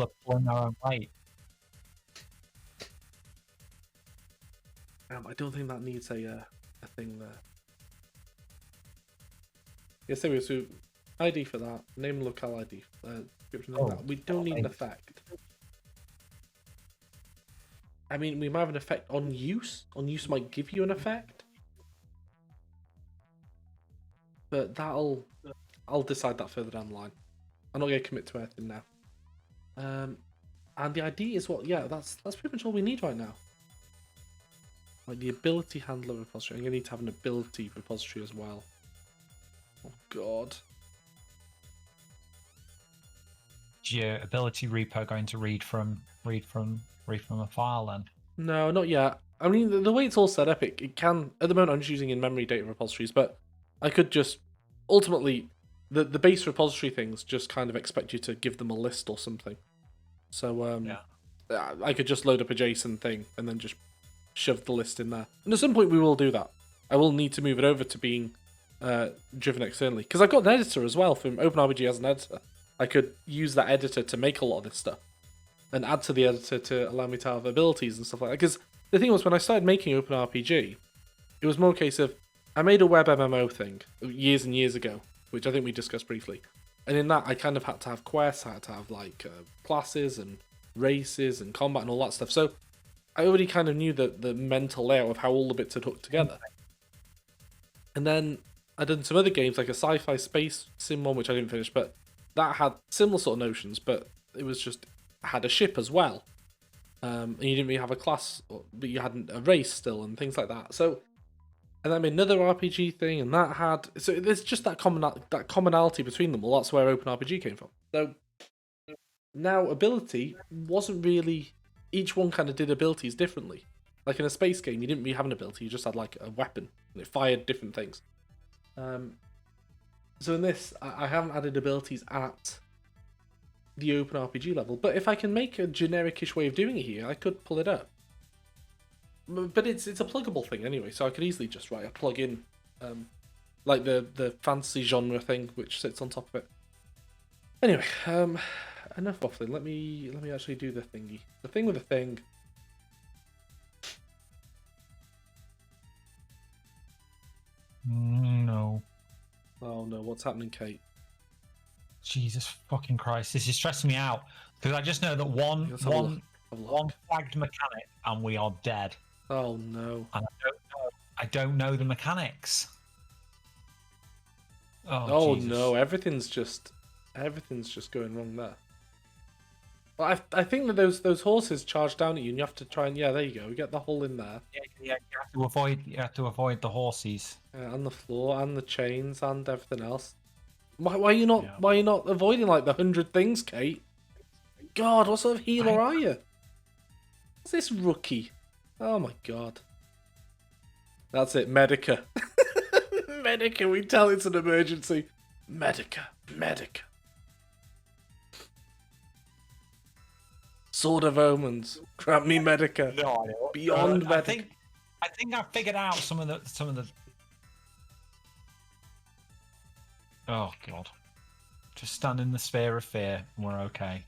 I don't think that needs a thing there. Yes, there we go. So ID for that. Name and locale ID. Description like that. We don't need an effect. I mean, we might have an effect on use. On use might give you an effect. But I'll decide that further down the line. I'm not going to commit to anything now. And the ID is what? Yeah, that's pretty much all we need right now. Like the ability handler repository. I'm going to need to have an ability repository as well. Oh god. Is your ability repo going to read from a file then? No, not yet. I mean, the way it's all set up, it can. At the moment, I'm just using in-memory data repositories, but I could just ultimately the base repository things just kind of expect you to give them a list or something. So I could just load up a JSON thing and then just shove the list in there. And at some point, we will do that. I will need to move it over to being driven externally because I've got an editor as well from OpenRPG as an editor. I could use that editor to make a lot of this stuff and add to the editor to allow me to have abilities and stuff like that. Because the thing was, when I started making OpenRPG, it was more a case of I made a web MMO thing years and years ago, which I think we discussed briefly. And in that, I kind of had to have quests, I had to have like classes and races and combat and all that stuff. So I already kind of knew the mental layout of how all the bits had hooked together. And then I'd done some other games, like a sci-fi space sim one, which I didn't finish, but that had similar sort of notions, but it was just had a ship as well. And you didn't really have a class, but you had a race still and things like that. So, and I made another RPG thing, and that had there's just that commonality between them. Well, that's where OpenRPG came from. So now ability wasn't really. Each one kind of did abilities differently. Like in a space game, you didn't really have an ability; you just had like a weapon, and it fired different things. So in this, I haven't added abilities at the OpenRPG level, but if I can make a generic-ish way of doing it here, I could pull it up. But it's a pluggable thing anyway, so I could easily just write a plugin, like the fantasy genre thing, which sits on top of it. Anyway, enough waffling. Let me actually do the thingy. The thing with the thing. No. Oh no, what's happening, Kate? Jesus fucking Christ, this is stressing me out because I just know that one flagged mechanic and we are dead. Oh no! And I don't know the mechanics. Oh Jesus. no! Everything's just going wrong there. Well, I think that those horses charge down at you, and you have to try and there you go. We get the hole in there. Yeah. You have to avoid the horses. And the floor, and the chains, and everything else. Why are you not? Yeah. Why are you not avoiding like the 100 things, Kate? God, what sort of healer are you? What's this rookie? Oh my god. That's it, Medica. Medica, we tell it's an emergency. Medica. Sword of Omens. Grant me Medica. No, Beyond Medica. I think I figured out some of the. Oh god. Just stand in the sphere of fear and we're okay.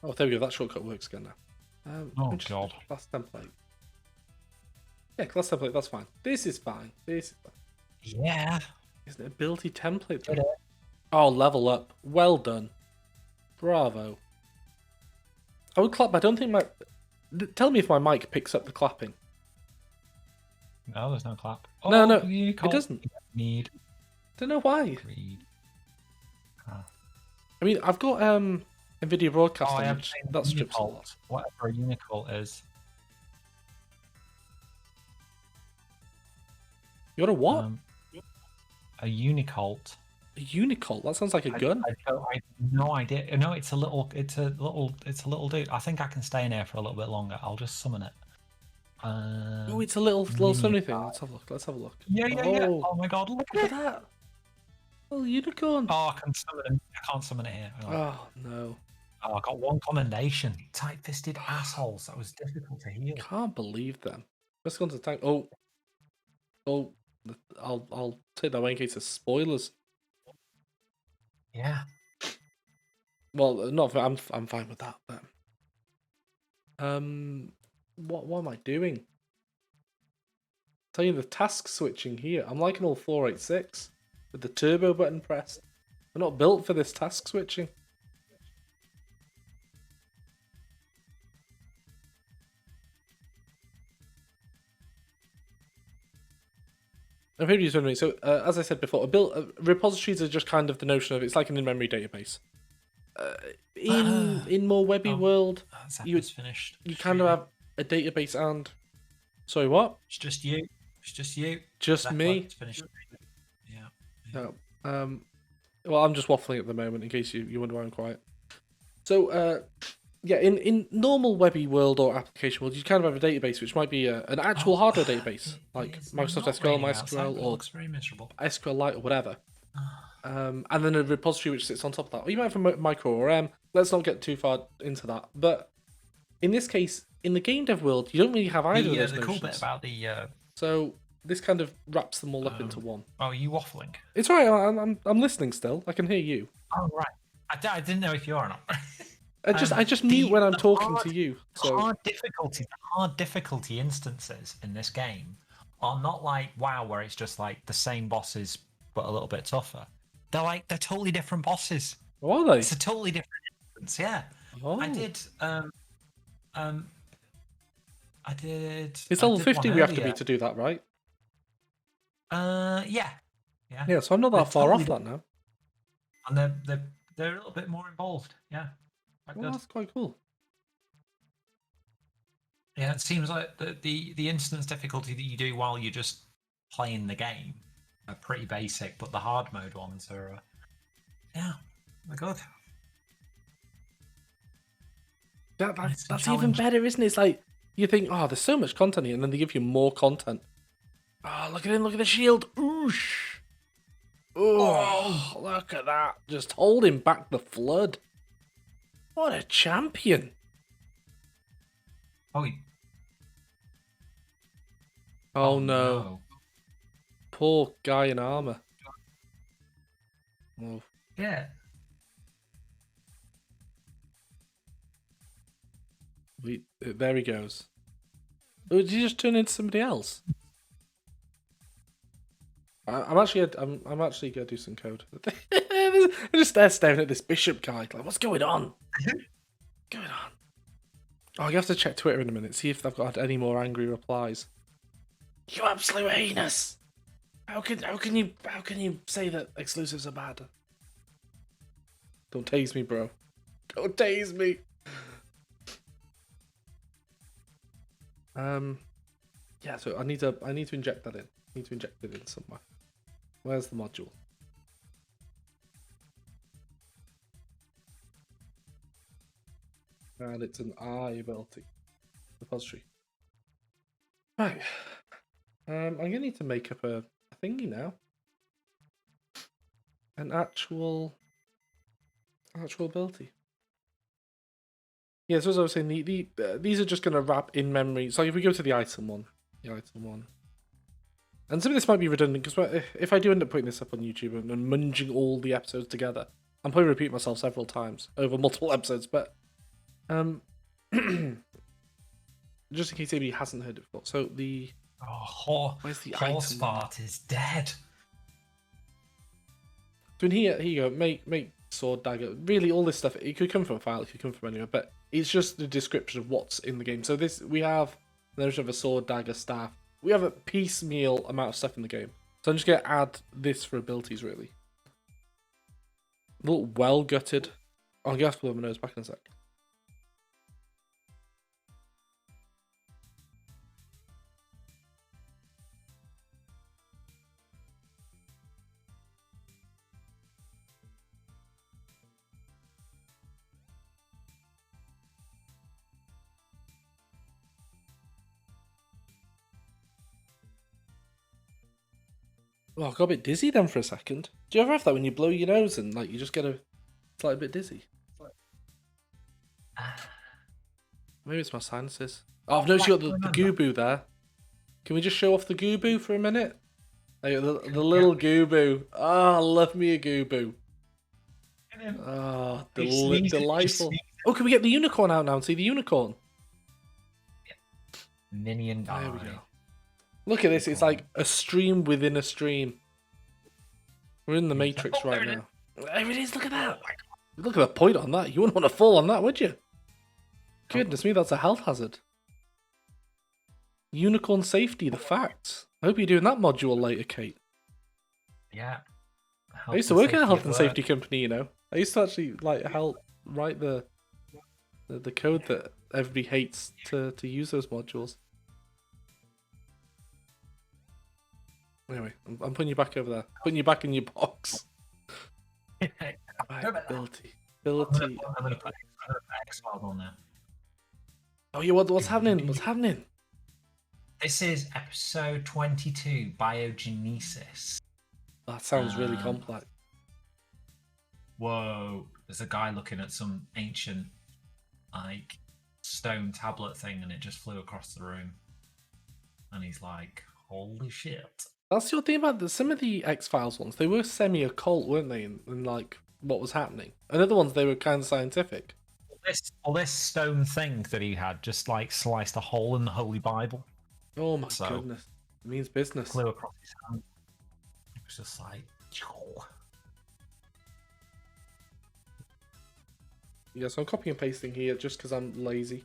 Oh, there we go. That shortcut works again now. Oh god. Class template. Yeah, class template. That's fine. This is fine. Yeah. Isn't it ability template? Though? Oh, level up. Well done. Bravo. I would clap. I don't think my. Tell me if my mic picks up the clapping. No, there's no clap. Oh, no, it doesn't. Need. Don't know why. I mean, I've got NVIDIA Broadcasting. That strips a lot. Whatever a unicult is. You're a what? A unicult. A unicult? That sounds like a gun. I have no idea. No, it's a little dude. I think I can stay in here for a little bit longer. I'll just summon it. Oh, it's a little summoning thing. Let's have a look. Yeah. Oh my god, look at that. Oh, unicorn. Oh, I can summon it. I can't summon it here. Oh no. Oh, I got one commendation. Tight-fisted assholes. That was difficult to heal. Can't believe them. Let's go into the tank. Oh. I'll take that away in case of spoilers. Yeah. Well, not. I'm fine with that. But what am I doing? Tell you the task switching here. I'm liking all 486 with the turbo button pressed. We're not built for this task switching. I've heard you doing. So, as I said before, repositories are just kind of the notion of it's like an in-memory database. In more webby world, you finished. kind of have a database and. Sorry, what? It's just you. It's just you. Just me. Finished. Yeah. No. Well, I'm just waffling at the moment in case you wonder why I'm quiet. So, yeah, in normal webby world or application world, you kind of have a database which might be an actual hardware database, like Microsoft SQL, MySQL, or very miserable. SQLite or whatever. And then a repository which sits on top of that. Or you might have a micro or let's not get too far into that. But in this case, in the game dev world, you don't really have either of those the notions. cool bit about the So this kind of wraps them all up into one. Oh, are you waffling? It's all right. I'm listening still. I can hear you. Oh right. I didn't know if you are or not. I just mute when I'm talking to you. So the hard difficulty instances in this game are not like WoW, where it's just like the same bosses but a little bit tougher. They're totally different bosses. Oh, are they? It's a totally different instance. Yeah. Oh. I did. I did. It's level 50 we have to be to do that, right? Yeah. Yeah, so I'm not that far off that now. And they're a little bit more involved. Yeah. Well, that's quite cool. Yeah, it seems like the instance difficulty that you do while you're just playing the game are pretty basic, but the hard mode ones are, they're good. That's even better, isn't it? It's like you think, oh, there's so much content here, and then they give you more content. Oh, look at him! Look at the shield! Oosh! Oh, look at that! Just holding back the flood. What a champion! Oh no! Poor guy in armor. Oh. Yeah. There he goes. Oh, did he just turn into somebody else? I'm actually gonna do some code. I'm just there staring at this bishop guy. Like, what's going on? What's going on? Oh, you have to check Twitter in a minute, see if they've got any more angry replies. You absolute heinous! How can you say that exclusives are bad? Don't tase me, bro. Don't tase me. Yeah, so I need to inject that in. I need to inject it in somewhere. Where's the module? And it's an I ability repository. Right. I'm gonna need to make up a thingy now. An actual ability. Yeah, so as I was saying, these are just going to wrap in memory. So if we go to the item one, and some of this might be redundant because if I do end up putting this up on YouTube and munging all the episodes together, I'm probably repeating myself several times over multiple episodes. But just in case anybody hasn't heard it before, so where's the horse item? fart is dead. So in here you go. Make sword, dagger. Really, all this stuff. It could come from a file. It could come from anywhere, but it's just the description of what's in the game. So we have a sword, dagger, staff. We have a piecemeal amount of stuff in the game. So I'm just gonna add this for abilities. Really, look well gutted. I'll have to blow my nose back in a sec. Oh, I got a bit dizzy then for a second. Do you ever have that when you blow your nose and like you just get a slight bit dizzy? Maybe it's my sinuses. Oh, I've noticed you got the gooboo there. Can we just show off the gooboo for a minute? Like, the little gooboo. Oh, love me a gooboo. Oh, delightful. Oh, can we get the unicorn out now and see the unicorn? Minion die. There we go. Look at this, it's like a stream within a stream. We're in the Matrix right now. There it is, look at that. Look at the point on that. You wouldn't want to fall on that, would you? Goodness me, that's a health hazard. Unicorn safety, the facts. I hope you're doing that module later, Kate. Yeah. I used to work at a health and safety company, you know. I used to actually like help write the code that everybody hates to use those modules. Anyway, I'm putting you back over there. Putting you back in your box. Right, ability. I'm gonna put X-Files on there. Oh yeah, what's happening? What's happening? This is episode 22, biogenesis. That sounds really complex. Whoa, there's a guy looking at some ancient, like, stone tablet thing, and it just flew across the room. And he's like, holy shit. That's your thing about some of the X-Files ones. They were semi-occult, weren't they? In like what was happening. And other ones, they were kind of scientific. This stone thing that he had just like sliced a hole in the Holy Bible. Oh my goodness. It means business. Flew across his hand. It was just like, yeah, so I'm copy and pasting here just because I'm lazy.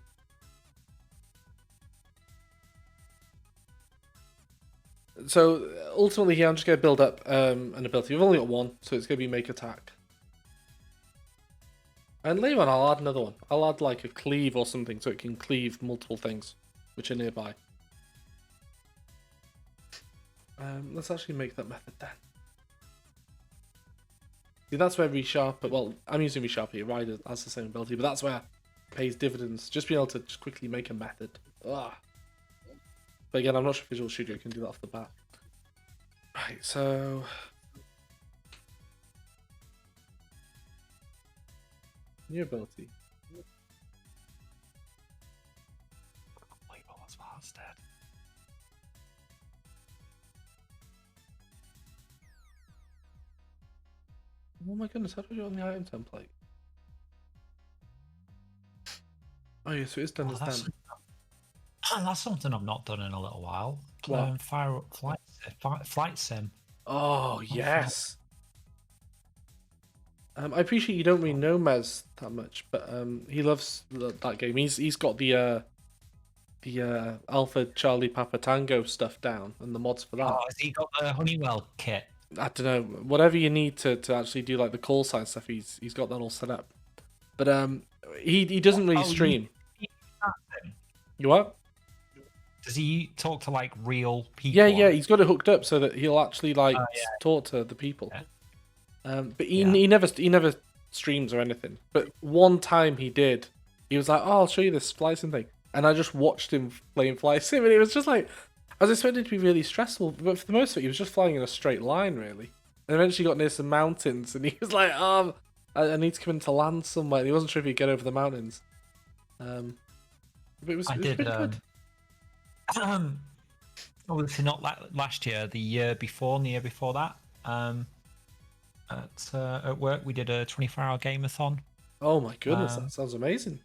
So ultimately here I'm just going to build up an ability. We've only got one, so it's going to be make attack. And later on I'll add another one. I'll add like a cleave or something so it can cleave multiple things which are nearby. Let's actually make that method then. See, that's where resharp, well, I'm using resharp here, right, as the same ability, but that's where it pays dividends. Just being able to just quickly make a method. Ugh. But again, I'm not sure Visual Studio can do that off the bat. Right, so... new ability. That's dead. Oh my goodness, how do I do it on the item template? Oh yeah, so it's done as done. That's something I've not done in a little while. What? Flight sim. Oh, yes! I appreciate you don't really know Mez that much, but he loves that game. He's got the Alpha Charlie Papa Tango stuff down and the mods for that. Oh, has he got the Honeywell kit? I don't know. Whatever you need to actually do like the call sign stuff, he's got that all set up. But he doesn't really stream. You what? Does he talk to like real people? Yeah, he's got it hooked up so that he'll actually like talk to the people. Yeah. But he never streams or anything. But one time he did. He was like, "Oh, I'll show you this fly sim thing," and I just watched him playing fly sim, and it was just like, I was expecting it to be really stressful, but for the most of it, he was just flying in a straight line, really. And eventually got near some mountains, and he was like, "Oh, I need to come into land somewhere." And he wasn't sure if he'd get over the mountains. But it was pretty good. Obviously not last year, the year before, and the year before that. At work, we did a 24-hour game-a-thon. Oh my goodness, that sounds amazing.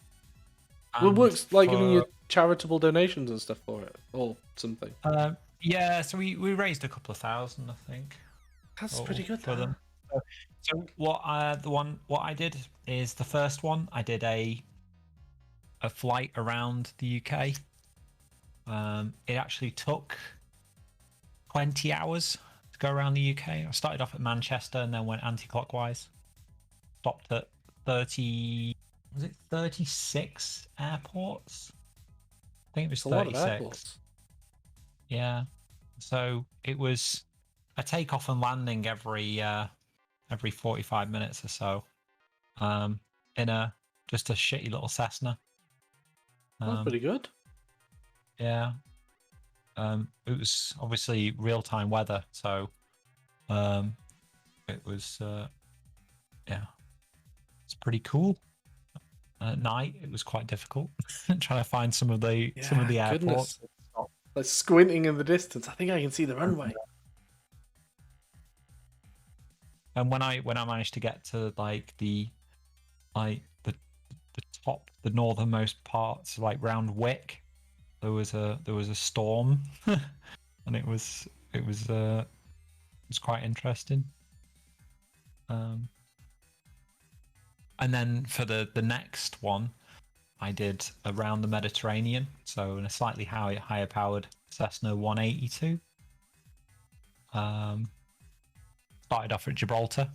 Well, it works like giving you charitable donations and stuff for it, or something. Yeah, so we raised a couple of thousand, I think. That's pretty good for them. So what I did is the first one I did a flight around the UK. It actually took 20 hours to go around the UK. I started off at Manchester and then went anti-clockwise. Stopped at 36 airports? I think it was 36. A lot of airports. Yeah. So it was a takeoff and landing every 45 minutes or so. In just a shitty little Cessna. That's pretty good. Yeah. It was obviously real-time weather, so it was it's pretty cool. At night, it was quite difficult trying to find some of the airports. Like squinting in the distance, I think I can see the runway. And when I managed to get to the top, the northernmost parts, like round Wick, there was a storm, and it was quite interesting. And then for the next one, I did around the Mediterranean, so in a slightly higher powered Cessna 182. Started off at Gibraltar,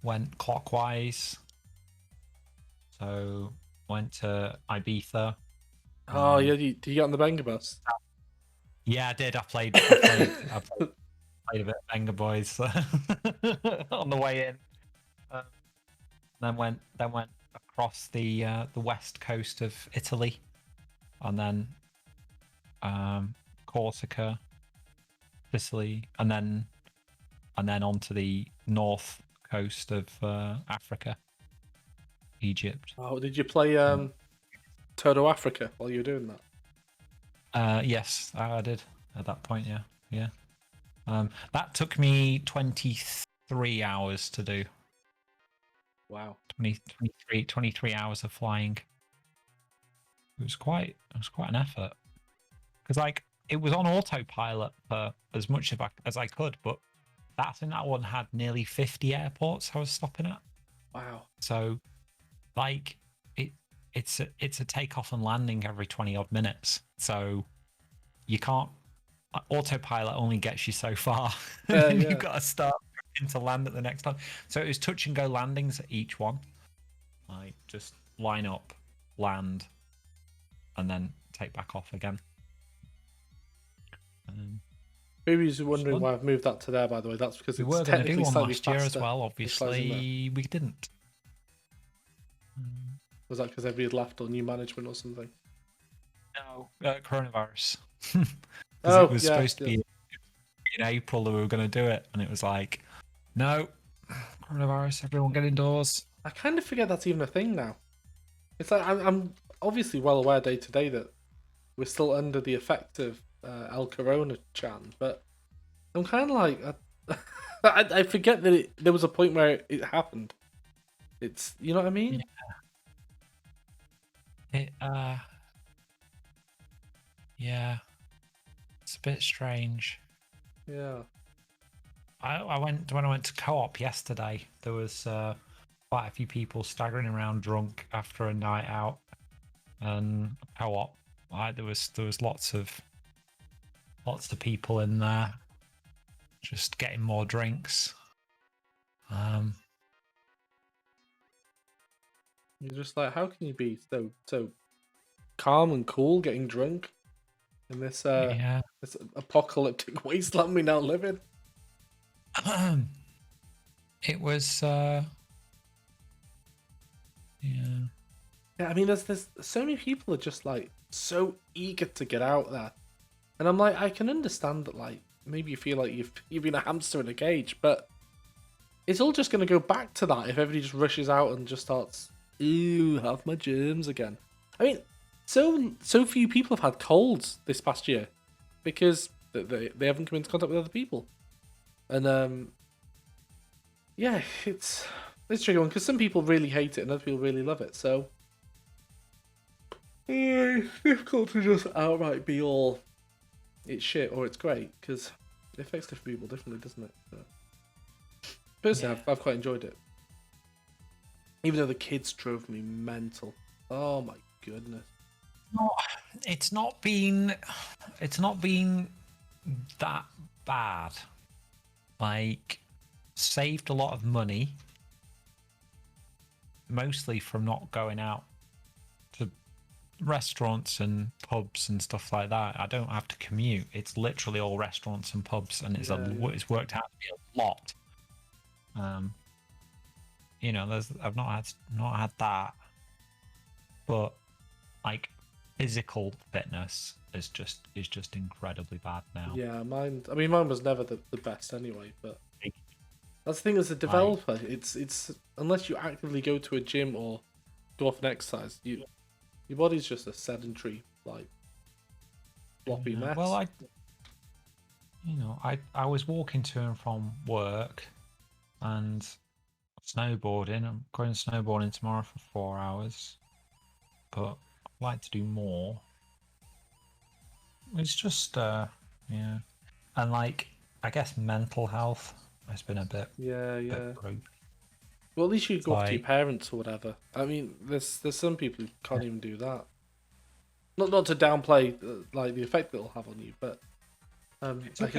went clockwise, so went to Ibiza. Oh yeah, did you get on the Banger bus? Yeah, I did. I played a bit of Venga Boys on the way in. Um, then went across the west coast of Italy, and then Corsica, Sicily, and then onto the north coast of Africa, Egypt. Oh, did you play Toto Africa while you were doing that? Yes, I did at that point. Yeah. That took me 23 hours to do. Wow. 23 hours of flying. It was quite an effort, because like it was on autopilot for as much as I could, but that one had nearly 50 airports I was stopping at. Wow. So like it's a takeoff and landing every 20 odd minutes. So you can't autopilot only gets you so far. Yeah. You've got to start to land at the next time. So it was touch and go landings at each one. Like just line up, land, and then take back off again. Maybe you're wondering fun. why I've moved that to there, by the way. That's because We it's were going to do technically one slightly last year as faster, well. which flies in there. Obviously, we didn't. Was that because everybody had left or new management or something? No, coronavirus. Because Oh, it was yeah, supposed to be in April that we were going to do it, and it was like, no, coronavirus, everyone get indoors. I kind of forget that's even a thing now. It's like I'm obviously well aware day to day that we're still under the effect of El Corona Chan, but I'm kind of like I forget that there was a point where it happened. It's, you know what I mean? Yeah, it's a bit strange. Yeah. When I went to co-op yesterday, there was quite a few people staggering around drunk after a night out, and co-op. There was lots of people in there, just getting more drinks. You're just like, how can you be so calm and cool getting drunk in this this apocalyptic wasteland we now live in? It was Yeah, I mean, there's so many people are just like so eager to get out there, and I'm like, I can understand that, like maybe you feel like you've been a hamster in a cage, but it's all just gonna go back to that if everybody just rushes out and just starts, ew, have my germs again. I mean, so few people have had colds this past year because they haven't come into contact with other people, and yeah, it's a tricky one because some people really hate it and other people really love it, so. It's difficult to just outright be all it's shit or it's great, because it affects different people differently, doesn't it? But personally, yeah. I've quite enjoyed it, even though the kids drove me mental. Oh my goodness! No, it's not been that bad. Like, saved a lot of money, mostly from not going out to restaurants and pubs and stuff like that. I don't have to commute. It's literally all restaurants and pubs, and it's worked out to be a lot. You know, I've not had that, but like physical fitness is just incredibly bad now. Yeah, mine was never the best anyway, but that's the thing as a developer. It's unless you actively go to a gym or go off and exercise, your body's just a sedentary, like, floppy mess. Well, I was walking to and from work and snowboarding. I'm going snowboarding tomorrow for 4 hours, but I'd like to do more. It's just, and like, I guess mental health has been a bit. Yeah. Bit well, at least you go up to your parents or whatever. I mean, there's some people who can't even do that. Not to downplay like the effect it'll have on you, but it's like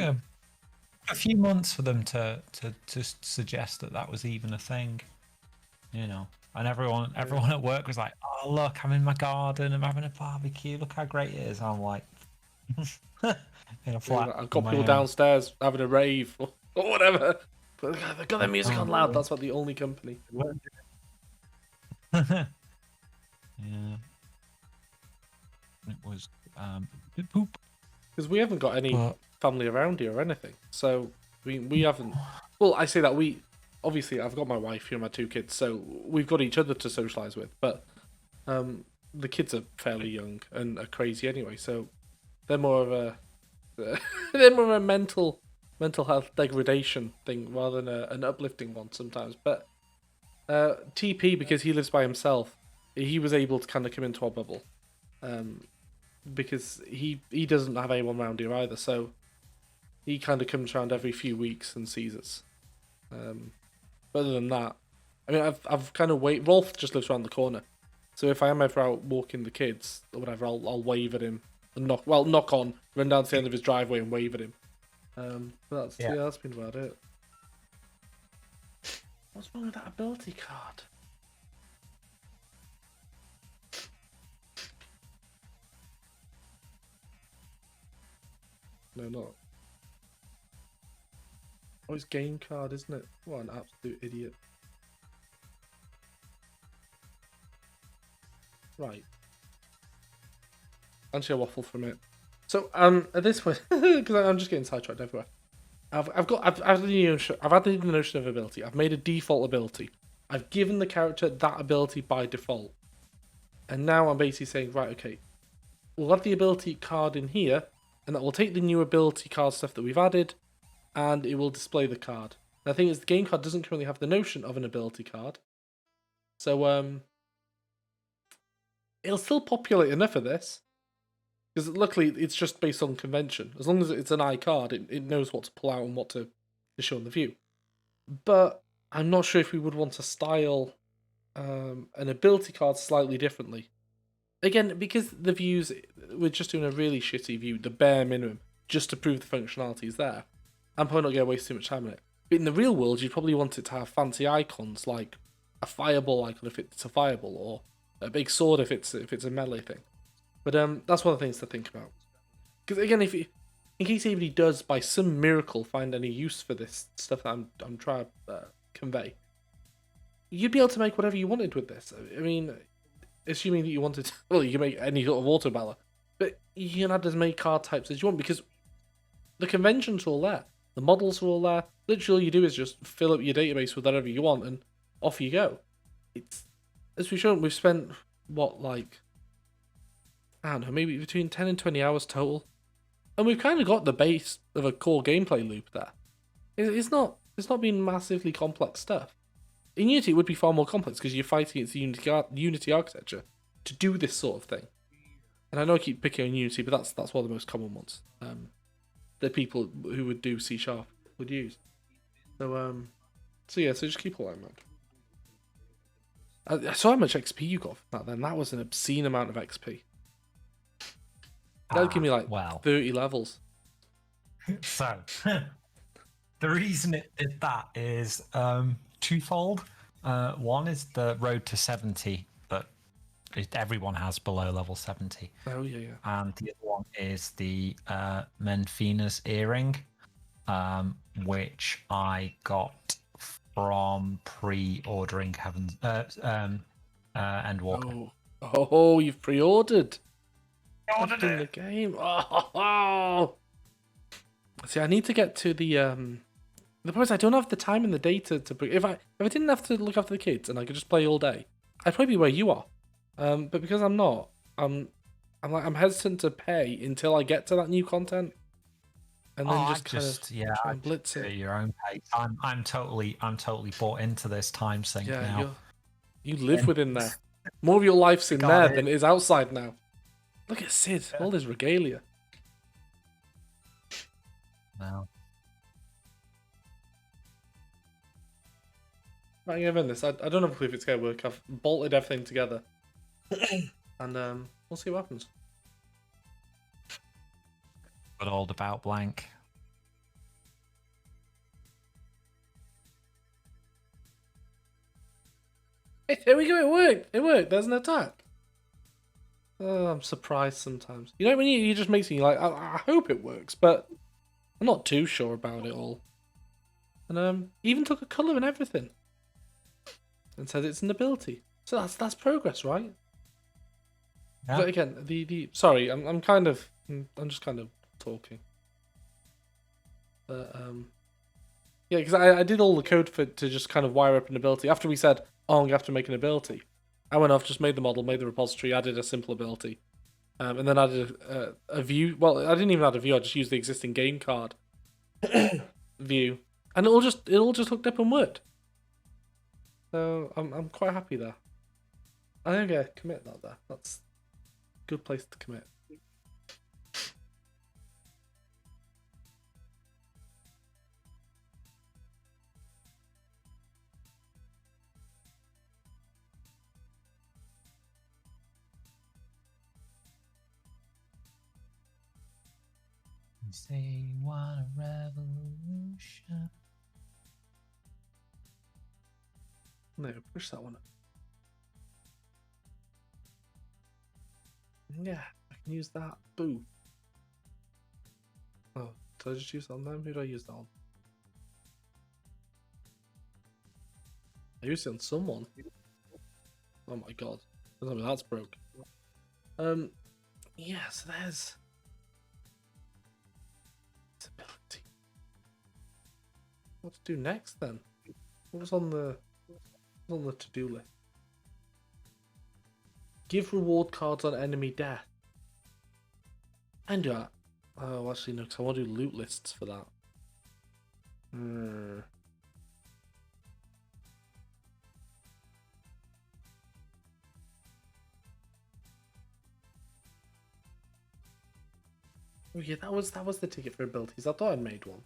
a few months for them to suggest that that was even a thing, you know. And everyone at work was like, "Oh, look, I'm in my garden. I'm having a barbecue. Look how great it is." I'm like, in a flat I've on got people my own. downstairs having a rave or whatever. But they've got their music on loud. Oh, That's what the only company. yeah, it was poop. Because we haven't got any But family around here or anything. So we haven't. Well, I say that we obviously I've got my wife here and my 2 kids, so we've got each other to socialise with. But the kids are fairly young and are crazy anyway, so they're more of a they're more of a mental health degradation thing rather than an uplifting one sometimes. But TP, because he lives by himself, he was able to kind of come into our bubble. Because he doesn't have anyone around here either, so he kind of comes around every few weeks and sees us. But other than that, I mean, I've kind of wait. Rolf just lives around the corner, so if I am ever out walking the kids or whatever, I'll wave at him and knock on, run down to the end of his driveway and wave at him. But that's been about it. What's wrong with that ability card? No, not. Oh, it's game card, isn't it? What an absolute idiot. Right. Actually, a waffle from it. So, at this point, because I'm just getting sidetracked everywhere. I've had the notion of ability. I've made a default ability. I've given the character that ability by default. And now I'm basically saying, right, okay, we'll have the ability card in here, and that will take the new ability card stuff that we've added, and it will display the card. And the thing is, the game card doesn't currently have the notion of an ability card. So, it'll still populate enough of this. Because luckily, it's just based on convention. As long as it's an iCard, it knows what to pull out and what to show in the view. But I'm not sure if we would want to style an ability card slightly differently. Again, because the views, we're just doing a really shitty view, the bare minimum, just to prove the functionality is there. I'm probably not going to waste too much time on it. But in the real world, you'd probably want it to have fancy icons, like a fireball icon if it's a fireball, or a big sword if it's a melee thing. But that's one of the things to think about. Because again, in case anybody does by some miracle find any use for this stuff that I'm trying to convey, you'd be able to make whatever you wanted with this. I mean, assuming that you wanted, well, you can make any sort of autobattler, but you can add as many card types as you want because the conventions are all there, the models are all there. Literally, all you do is just fill up your database with whatever you want, and off you go. It's as we've shown, we've spent what I don't know, maybe between 10 and 20 hours total. And we've kind of got the base of a core gameplay loop there. It's not been massively complex stuff. In Unity, it would be far more complex because you're fighting against the Unity architecture to do this sort of thing. And I know I keep picking on Unity, but that's one of the most common ones that people who would do C# would use. So so just keep all that in mind. I saw how much XP you got from that then. That was an obscene amount of XP. That would give me 30 levels. So, the reason it did that is twofold. One is the road to 70 that everyone has below level 70. Oh, yeah. And the other one is the Menfina's earring, which I got from pre-ordering Heaven's Endwalker. Oh, you've pre-ordered. Ordered in the game. Oh. See, I need to get to the problem is I don't have the time and the data to. If I didn't have to look after the kids and I could just play all day, I'd probably be where you are. But because I'm not, I'm hesitant to pay until I get to that new content, and then just kind of try and blitz it at your own pace. I'm totally bought into this time sink now. You live within there. More of your life's in there than it is outside now. Look at Sid, all his regalia. No. Right, I'm in this. I don't know if it's going to work. I've bolted everything together. And we'll see what happens. But all about blank. There we go, it worked. It worked. There's an attack. Oh, I'm surprised sometimes. You know, when you just makes me like, I hope it works, but I'm not too sure about it all. And even took a colour and everything. And said it's an ability. So that's progress, right? Yeah. But again, sorry, I'm just kind of talking. But yeah, because I did all the code to just kind of wire up an ability. After we said, oh, I'm gonna have to make an ability, I went off, just made the model, made the repository, added a simple ability, and then added a view. Well, I didn't even add a view. I just used the existing game card view, and it all just hooked up and worked. So I'm quite happy there. I think I commit that there. That's a good place to commit. Say you want a revolution. No, push that one up. Yeah, I can use that. Boo. Oh, did I just use that on them? Who did I use that on? I used it on someone. Oh my god. I mean, that's broke. Yeah, so there's ability. What to do next then? What was on the to-do list? Give reward cards on enemy death. And do that. Oh, actually no, because I want to do loot lists for that. Oh yeah, that was the ticket for abilities. I thought I made one.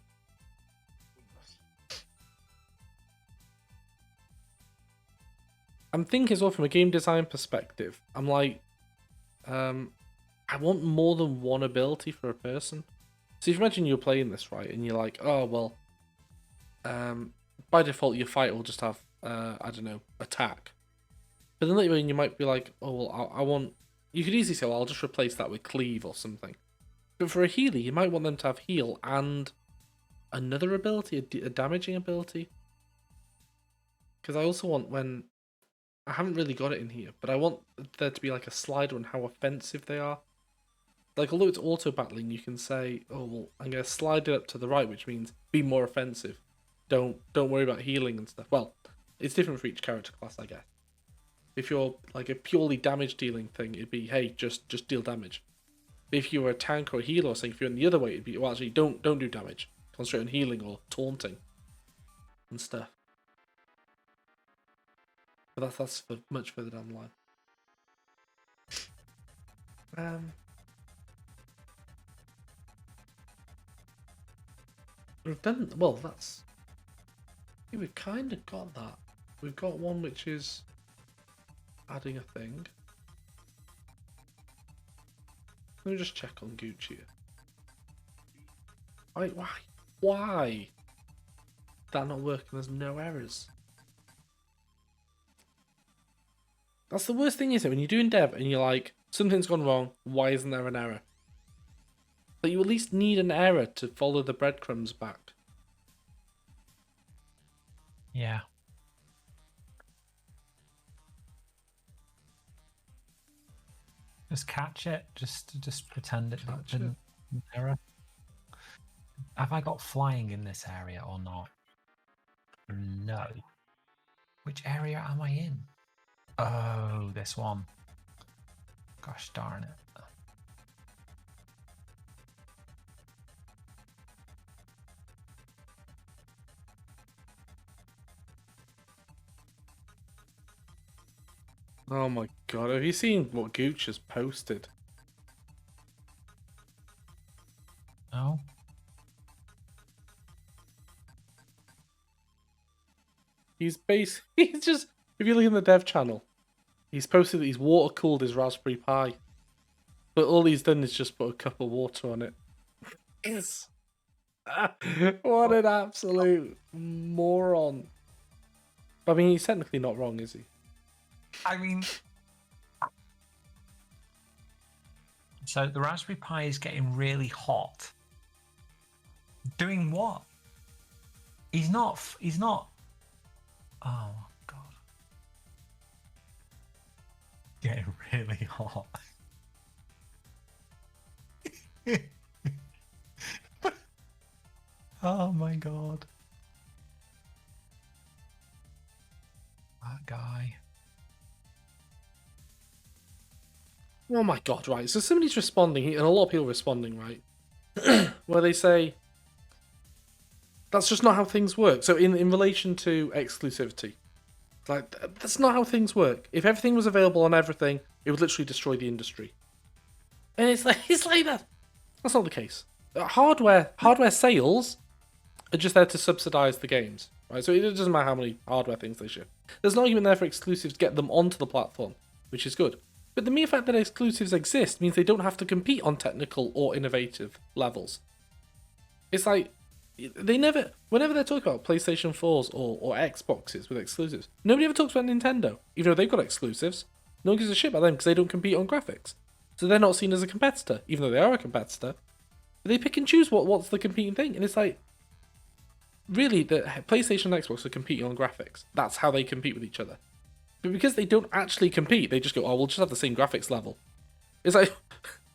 I'm thinking as well from a game design perspective. I'm like, I want more than one ability for a person. So if you imagine you're playing this, right, and you're like, oh well, by default your fight will just have I don't know, attack. But then later on you might be like, oh well, I want. You could easily say, well, I'll just replace that with cleave or something. But for a healer, you might want them to have heal and another ability, a damaging ability. Because I also want when I haven't really got it in here, but I want there to be like a slider on how offensive they are. Like, although it's auto battling, you can say, "Oh well, I'm gonna slide it up to the right," which means be more offensive. Don't worry about healing and stuff. Well, it's different for each character class, I guess. If you're like a purely damage dealing thing, it'd be, hey, just deal damage. If you were a tank or a healer or something, if you're in the other way, it'd be, well, actually, don't do damage. Concentrate on healing or taunting and stuff. But that's for much further down the line. We've done well. That's yeah, we've kind of got that. We've got one which is adding a thing. Let me just check on Gucci. Why? That not working? There's no errors. That's the worst thing, is it? When you're doing dev and you're like, something's gone wrong. Why isn't there an error? But you at least need an error to follow the breadcrumbs back. Yeah. Just catch it. Just pretend it didn't error. Have I got flying in this area or not? No. Which area am I in? Oh, this one. Gosh darn it. Oh my god, have you seen what Gooch has posted? No. He's just, if you look in the dev channel, he's posted that he's water cooled his Raspberry Pi. But all he's done is just put a cup of water on it. Yes. What an absolute moron. I mean, he's technically not wrong, is he? I mean, so the Raspberry Pi is getting really hot. Doing what? He's not. He's not. Oh God. Getting really hot. Oh my God. That guy. Oh my god, right. So somebody's responding, and a lot of people are responding, right? Where they say, that's just not how things work. So in relation to exclusivity, like, that's not how things work. If everything was available on everything, it would literally destroy the industry. And it's like that. That's not the case. Hardware sales are just there to subsidize the games, right? So it doesn't matter how many hardware things they ship. There's an argument there for exclusives to get them onto the platform, which is good. But the mere fact that exclusives exist means they don't have to compete on technical or innovative levels. It's like, whenever they're talking about PlayStation 4s or Xboxes with exclusives, nobody ever talks about Nintendo, even though they've got exclusives. No one gives a shit about them because they don't compete on graphics. So they're not seen as a competitor, even though they are a competitor. But they pick and choose what's the competing thing. And it's like, really, the PlayStation and Xbox are competing on graphics. That's how they compete with each other. But because they don't actually compete, they just go, oh, we'll just have the same graphics level. It's like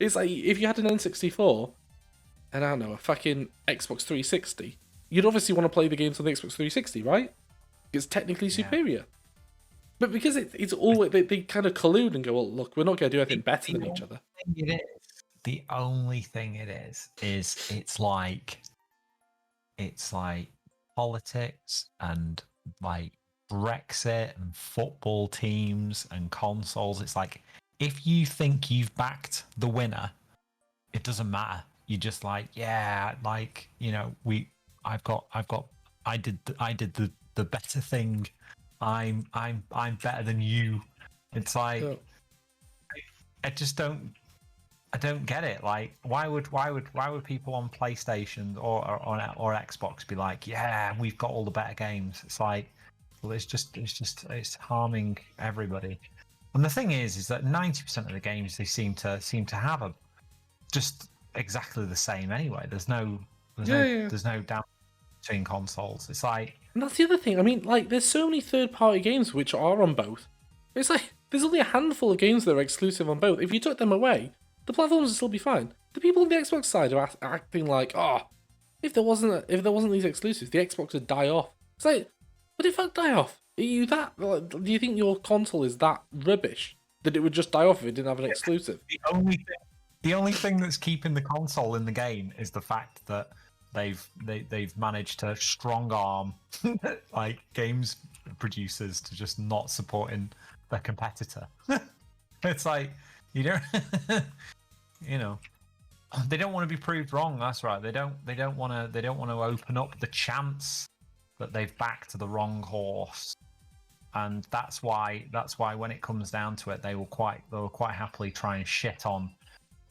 if you had an N64 and, I don't know, a fucking Xbox 360, you'd obviously want to play the games on the Xbox 360, right? It's technically superior. But because it's all, they kind of collude and go, well, look, we're not going to do anything better than each other. The only thing it is it's like politics and like Brexit and football teams and consoles. It's like, if you think you've backed the winner, it doesn't matter. You're just like, yeah, like, you know, I did the better thing. I'm better than you. It's like, Yeah. I don't get it. Like, why would people on PlayStation or Xbox be like, yeah, we've got all the better games? It's like, well, it's harming everybody. And the thing is that 90% of the games they seem to have are just exactly the same anyway. There's no down between consoles. It's like, And that's the other thing. I mean, like, there's so many third-party games which are on both. It's like, there's only a handful of games that are exclusive on both. If you took them away, the platforms would still be fine. The people on the Xbox side are acting like, oh, if there wasn't these exclusives, the Xbox would die off. It's like, would it fuck die off? Are you that? Like, do you think your console is that rubbish that it would just die off if it didn't have an exclusive? the only thing that's keeping the console in the game is the fact that they've managed to strong arm like games producers to just not supporting their competitor. It's like, you don't you know, they don't want to be proved wrong. That's right. They don't want to open up the chance that they've backed the wrong horse. And that's why when it comes down to it, they will quite happily try and shit on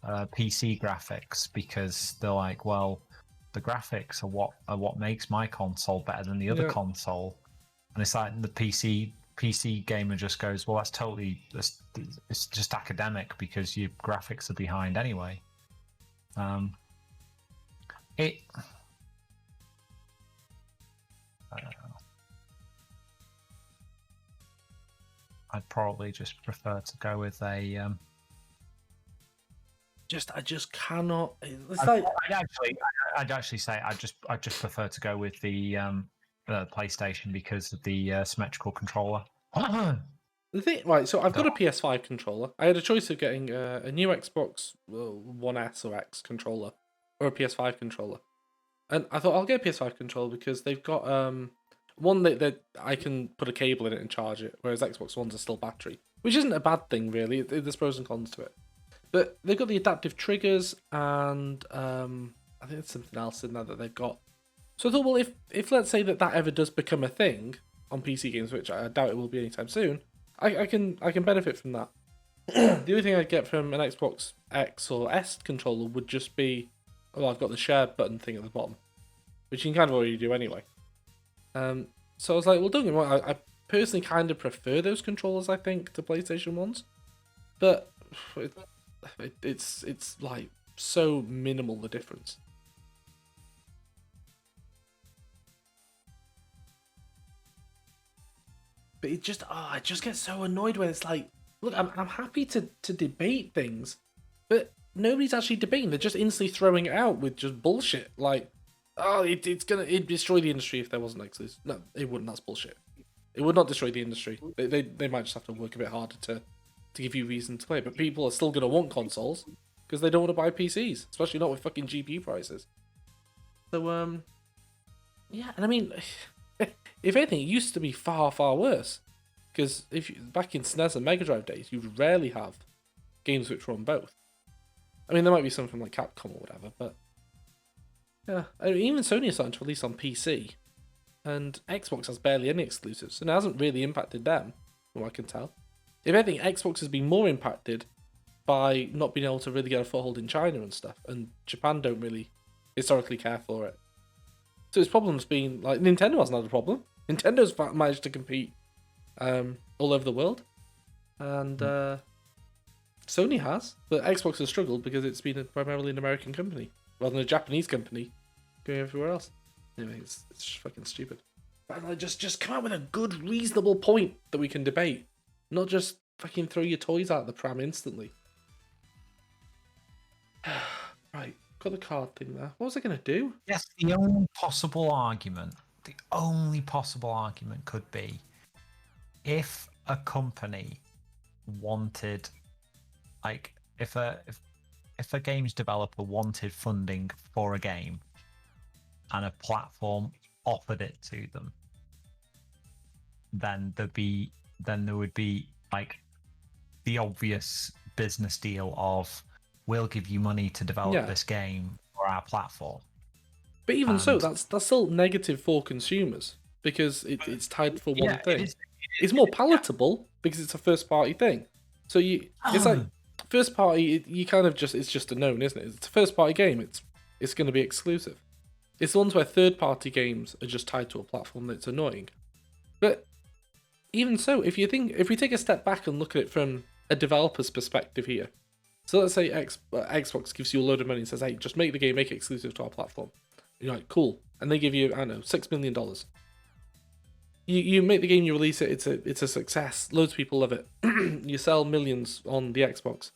PC graphics, because they're like, well, the graphics are what makes my console better than the other console. And it's like, the PC gamer just goes, well, it's just academic because your graphics are behind anyway. I don't know. I'd probably just prefer to go with a. I just cannot. It's I'd, like, I'd actually say I just prefer to go with the PlayStation because of the symmetrical controller. the thing, right? So I've got a PS5 controller. I had a choice of getting a new Xbox One S or X controller or a PS5 controller, and I thought I'll get a PS5 controller because they've got one that I can put a cable in it and charge it, whereas Xbox Ones are still battery, which isn't a bad thing really. There's pros and cons to it, but they've got the adaptive triggers and I think there's something else in there that they've got. So I thought, well, if let's say that ever does become a thing on PC games, which I doubt it will be anytime soon, I can benefit from that. The only thing I'd get from an Xbox X or S controller would just be, oh, I've got the share button thing at the bottom, which you can kind of already do anyway. So I was like, well, don't get me wrong, personally kind of prefer those controllers, I think, to PlayStation ones, but it's like so minimal the difference. But it just, I just get so annoyed when it's like, look, I'm happy to debate things, but nobody's actually debating. They're just instantly throwing it out with just bullshit. Like, oh, it'd destroy the industry if there wasn't exclusive. No, it wouldn't. That's bullshit. It would not destroy the industry. They might just have to work a bit harder to give you reason to play. But people are still gonna want consoles because they don't want to buy PCs, especially not with fucking GPU prices. So yeah, and I mean, if anything, it used to be far worse. Because back in SNES and Mega Drive days, you'd rarely have games which were on both. I mean, there might be some from like Capcom or whatever, but yeah, I mean, even Sony is starting to release on PC, and Xbox has barely any exclusives, and it hasn't really impacted them, from what I can tell. If anything, Xbox has been more impacted by not being able to really get a foothold in China and stuff, and Japan don't really historically care for it. So its problem's been like Nintendo hasn't had a problem. Nintendo's managed to compete all over the world, and Sony has, but Xbox has struggled because it's been primarily an American company rather than a Japanese company going everywhere else. Anyway, it's just fucking stupid. But like, just come out with a good, reasonable point that we can debate, not just fucking throw your toys out the pram instantly. Right, got the card thing there. What was I gonna do? Yes, the only possible argument could be if a company wanted, like, if a games developer wanted funding for a game and a platform offered it to them, then there would be like the obvious business deal of, we'll give you money to develop this game for our platform. But even so, that's still negative for consumers because it's tied for one thing. It's more palatable because it's a first party thing. So it's like first party. You kind of it's just a known, isn't it? It's a first party game. It's going to be exclusive. It's the ones where third party games are just tied to a platform that's annoying. But even so, if we take a step back and look at it from a developer's perspective here. So let's say Xbox gives you a load of money and says, "Hey, just make the game, make it exclusive to our platform." And you're like, "Cool," and they give you, I don't know, $6 million. You make the game, you release it, it's a success. Loads of people love it. You sell millions on the Xbox.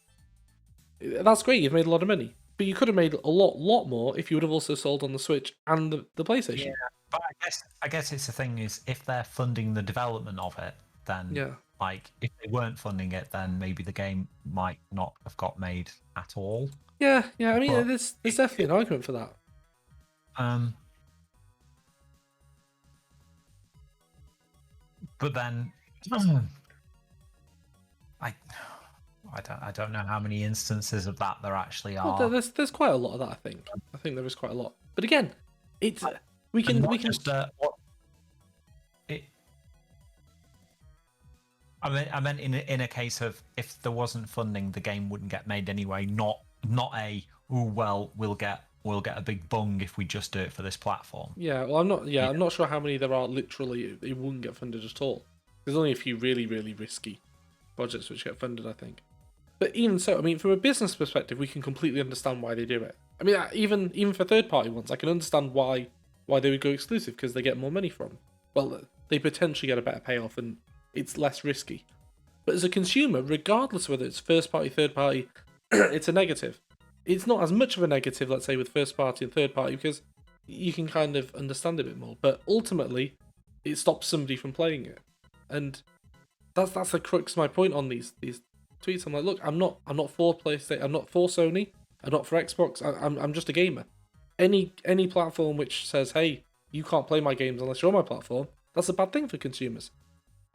That's great. You've made a lot of money, but you could have made a lot more if you would have also sold on the Switch and the PlayStation. Yeah, but I guess it's the thing is, if they're funding the development of it, then like, if they weren't funding it, then maybe the game might not have got made at all. Yeah. I mean, there's definitely an argument for that. But then I don't know how many instances of that there actually are. Well, there's quite a lot of that. I think there is quite a lot. But again, it's we can. I meant in a case of, if there wasn't funding, the game wouldn't get made anyway. Not we'll get a big bung if we just do it for this platform. Yeah, well, I'm not sure how many there are. Literally, it wouldn't get funded at all. There's only a few really risky projects which get funded, I think. But even so, I mean, from a business perspective, we can completely understand why they do it. I mean, even for third-party ones, I can understand why they would go exclusive, because they get more money from. Well, they potentially get a better payoff, and it's less risky. But as a consumer, regardless of whether it's first-party, third-party, it's a negative. It's not as much of a negative, let's say, with first-party and third-party, because you can kind of understand it a bit more. But ultimately, it stops somebody from playing it, and that's the crux of my point on these tweets. I'm like, look, I'm not for PlayStation, I'm not for Sony, I'm not for Xbox. I'm just a gamer. Any platform which says, hey, you can't play my games unless you're on my platform, that's a bad thing for consumers.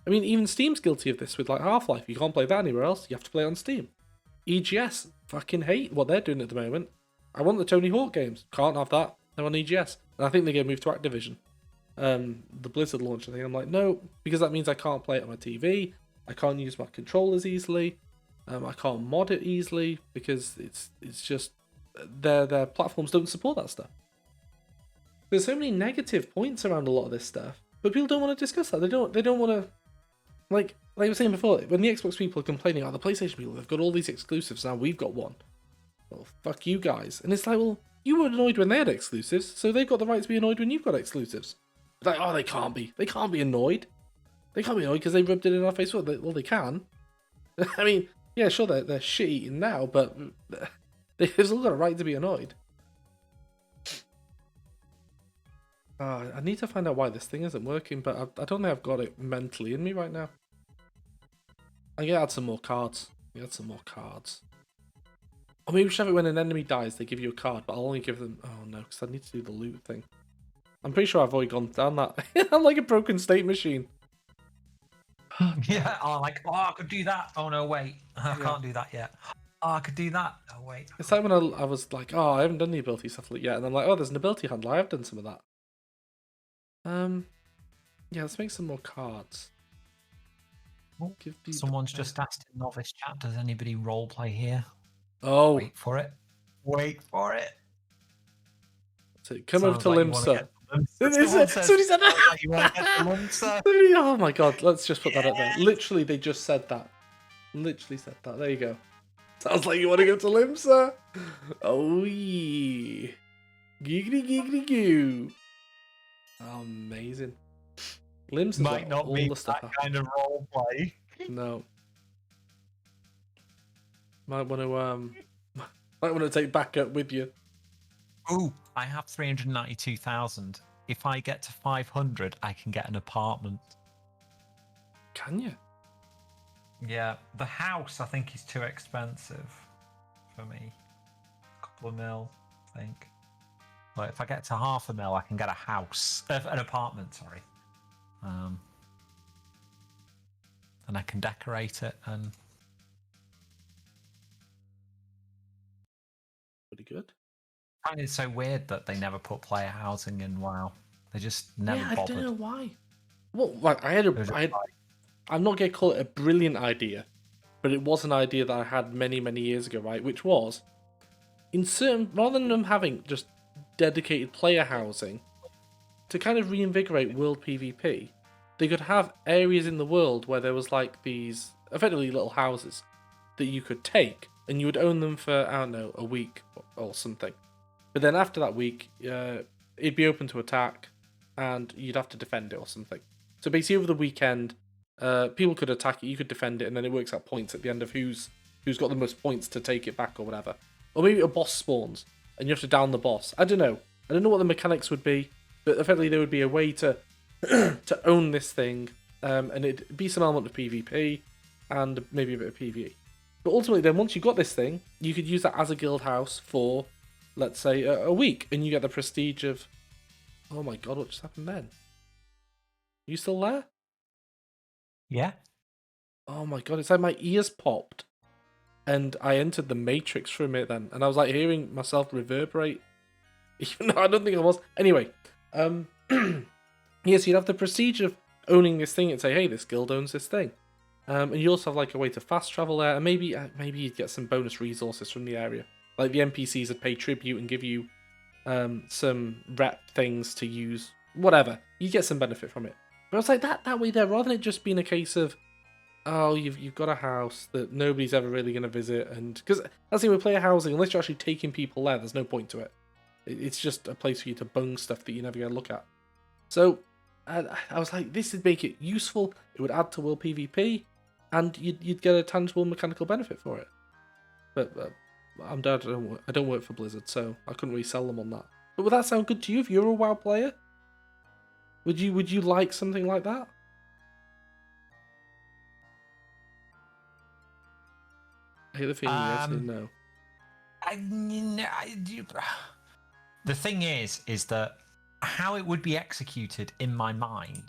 I mean, even Steam's guilty of this with like Half-Life. You can't play that anywhere else. You have to play it on Steam. EGS fucking hate what they're doing at the moment. I want the Tony Hawk games. Can't have that. They're on EGS, and I think they're going to move to Activision. The Blizzard launch, I think. I'm like, no, because that means I can't play it on my TV. I can't use my controllers easily. I can't mod it easily because it's just their platforms don't support that stuff. There's so many negative points around a lot of this stuff, but people don't want to discuss that. They don't want to like I was saying before, when the Xbox people are complaining, oh, the PlayStation people, they've got all these exclusives, now we've got one. Well, fuck you guys. And it's like, well, you were annoyed when they had exclusives, so they've got the right to be annoyed when you've got exclusives. It's like, oh, they can't be. They can't be annoyed. They can't be annoyed because they rubbed it in our face. Well, they can. I mean, yeah, sure, they're shit-eating now, but they've still got a right to be annoyed. I need to find out why this thing isn't working, but I don't think I've got it mentally in me right now. I gotta add some more cards. Or maybe we should have it when an enemy dies, they give you a card, but I'll only give them... Oh no, because I need to do the loot thing. I'm pretty sure I've already gone down that. I'm like a broken state machine. Yeah, I could do that. Oh no, wait. I can't do that yet. Oh, I could do that. Oh wait. It's like when I was like, oh, I haven't done the ability stuff yet, and I'm like, oh, there's an ability handler. I have done some of that. Yeah, let's make some more cards. Someone's just asked in novice chat, does anybody roleplay here? Oh. Wait for it. So come over to Limsa. Somebody said that. You want to get the Limsa? Oh my god, let's just put that up there. Literally, they just said that. There you go. Sounds like you want to go to Limsa. Oh yeah. Giggity goo. Amazing. Limsa might not all be the stuff that kind of roleplay. No. Might want to take backup with you. Ooh, I have 392,000. If I get to 500, I can get an apartment. Can you? Yeah, the house I think is too expensive for me. A couple of mil, I think. But if I get to 500,000, I can get a house, an apartment. Sorry. And I can decorate it and. Pretty good. I find it so weird that they never put player housing in WoW. They just never bothered. I don't know why. Well, like I'm not going to call it a brilliant idea, but it was an idea that I had many, many years ago, right? Which was, rather than them having just dedicated player housing, to kind of reinvigorate world PvP, they could have areas in the world where there was like these, effectively little houses, that you could take, and you would own them for, I don't know, a week or something. But then after that week, it'd be open to attack, and you'd have to defend it or something. So basically over the weekend, people could attack it, you could defend it, and then it works out points at the end of who's got the most points to take it back or whatever. Or maybe a boss spawns, and you have to down the boss. I don't know. I don't know what the mechanics would be, but effectively there would be a way to to own this thing, and it'd be some element of PvP, and maybe a bit of PvE. But ultimately then, once you got this thing, you could use that as a guild house for, let's say, a week, and you get the prestige of... Oh my god, what just happened then? You still there? Yeah. Oh my god, it's like my ears popped. And I entered the Matrix for a minute then, and I was like hearing myself reverberate. Even though I don't think I was. Anyway, yes, you'd have the prestige of owning this thing and say, hey, this guild owns this thing. And you also have like a way to fast travel there, and maybe you'd get some bonus resources from the area. Like the NPCs would pay tribute and give you some rep things to use, whatever. You get some benefit from it. But I was like, that way there, rather than it just being a case of, oh, you've got a house that nobody's ever really going to visit, and because that's the thing with player housing, unless you're actually taking people there, there's no point to it. It's just a place for you to bung stuff that you're never going to look at. So I was like, this would make it useful. It would add to world PvP, and you'd get a tangible mechanical benefit for it. But I'm dead. I don't work for Blizzard, so I couldn't really sell them on that. But would that sound good to you if you're a WoW player? Would you like something like that? I hate the feeling yes and no. The thing is that how it would be executed in my mind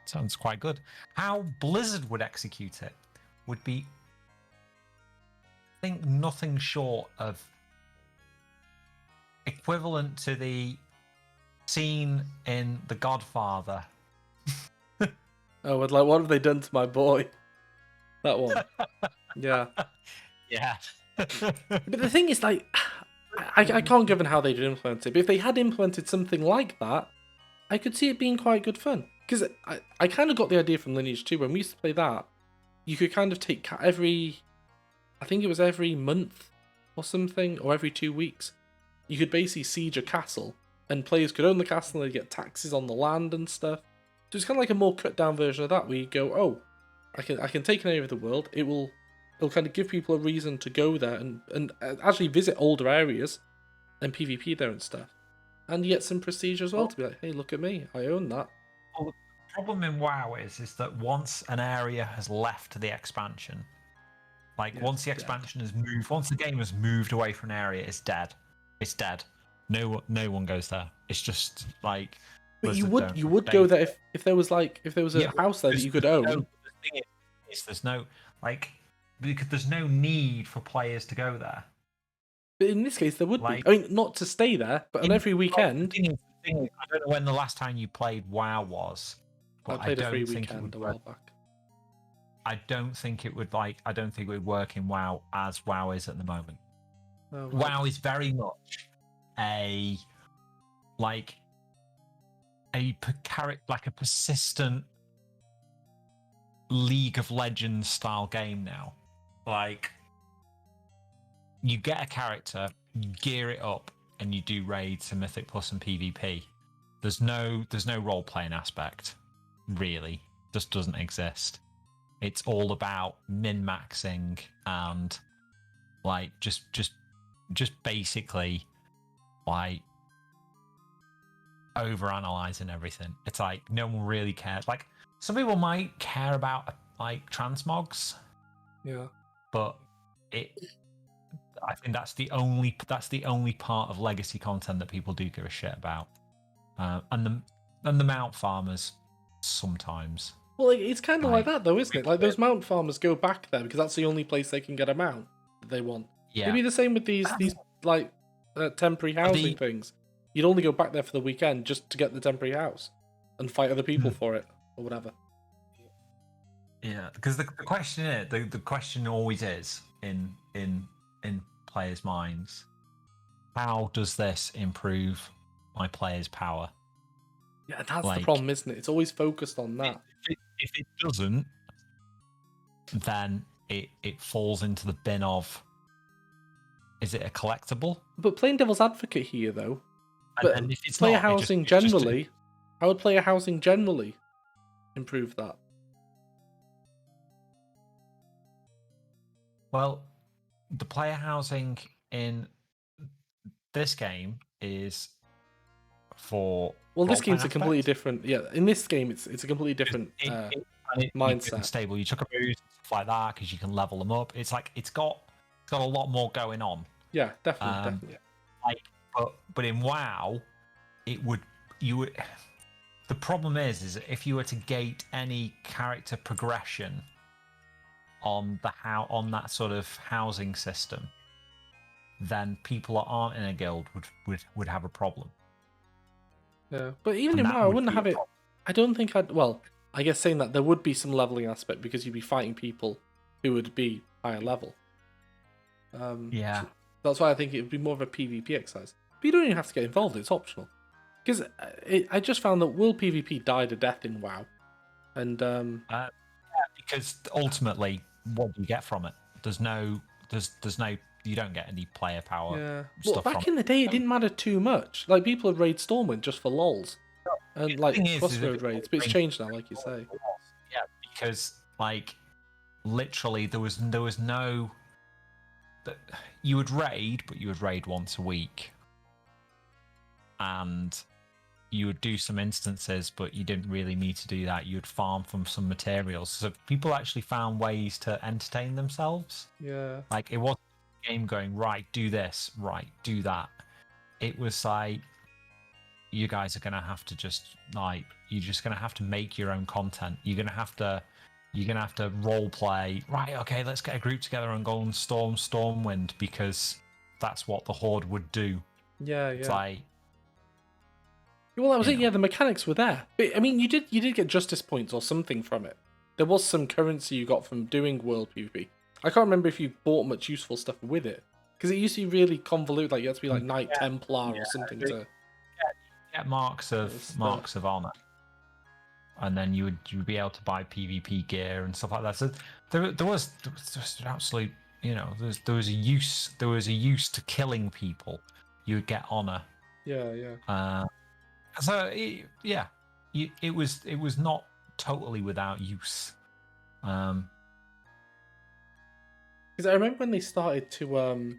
sounds quite good. How Blizzard would execute it would be, I think, nothing short of equivalent to the scene in The Godfather. Oh, like, what have they done to my boy? That one. Yeah. Yeah. But the thing is, like, I can't give them how they did implement it, but if they had implemented something like that, I could see it being quite good fun. because I kind of got the idea from Lineage 2 when we used to play that. You could kind of take I think it was every month or something, or every 2 weeks. You could basically siege a castle, and players could own the castle and they'd get taxes on the land and stuff. So it's kind of like a more cut down version of that, where you go, oh, I can take an area of the world. It'll kind of give people a reason to go there and actually visit older areas and PvP there and stuff. And you get some prestige as well to be like, hey, look at me, I own that. Well, the problem in WoW is that once an area has left the expansion, once the expansion has moved, once the game has moved away from an area, it's dead. It's dead. No one goes there. It's just like. But you would go there if there was a house there that you could own. The thing is, there's no because there's no need for players to go there. But in this case, there would be. I mean, not to stay there, but on every weekend. The thing is, I don't know when the last time you played WoW was. But I played a free weekend a while back. I don't think it would work in WoW as WoW is at the moment. Oh, right. WoW is very much a persistent League of Legends style game now. Like, you get a character, you gear it up, and you do raids and Mythic Plus and PvP. There's no role playing aspect, really. Just doesn't exist. It's all about min maxing and just basically over analyzing everything. It's like no one really cares. Like, some people might care about transmogs, but I think that's the only part of legacy content that people do give a shit about, and the mount farmers sometimes. Well, it's kind of like that though, isn't it? Like, those mount farmers go back there because that's the only place they can get a mount that they want. Yeah, it'd be the same with these temporary housing things. You'd only go back there for the weekend just to get the temporary house and fight other people for it or whatever. Yeah, because the question is, the question always is in players' minds, how does this improve my players' power? Yeah, that's the problem, isn't it? It's always focused on that. If it doesn't, then it falls into the bin of, is it a collectible? But playing devil's advocate here, though, and if it's player not, housing generally, how would player housing generally improve that? Well, the player housing in this game is for. Well, this game's a completely different. Yeah, in this game, it's a completely different mindset. Stable. You chuck a boost, stuff like that, because you can level them up. It's like it's got a lot more going on. Yeah, definitely. But in WoW, you would. The problem is if you were to gate any character progression on that sort of housing system, then people that aren't in a guild would have a problem. Yeah, but even in WoW, I wouldn't have it. I don't think I'd. Well, I guess saying that there would be some leveling aspect because you'd be fighting people who would be higher level. Yeah, that's why I think it would be more of a PvP exercise. But you don't even have to get involved; it's optional. Because I just found that World PvP died a death in WoW, and because ultimately, what do you get from it? There's no. You don't get any player power. Yeah. Well, back in the day, it didn't matter too much. Like, people would raid Stormwind just for lols, and crossroad raids. But it's changed now, like you say. Yeah, because literally there was no. You would raid, but you would raid once a week, and you would do some instances, but you didn't really need to do that. You would farm from some materials, so people actually found ways to entertain themselves. Yeah, it wasn't a game going, right, do this, right, do that. It was like, you guys are gonna have to you're just gonna have to make your own content. You're gonna have to role play. Right, okay, let's get a group together and go and storm Stormwind because that's what the Horde would do. Yeah. It's well, that was it. Yeah, the mechanics were there. But I mean, you did get justice points or something from it. There was some currency you got from doing World PvP. I can't remember if you bought much useful stuff with it because it used to be really convoluted. Like, you had to be like Knight Templar or something to get marks of honor. and then you'd be able to buy PvP gear and stuff like that. So there was just an absolute, there was a use to killing people. You would get honor. Yeah. Yeah, it was not totally without use. Because I remember when they started to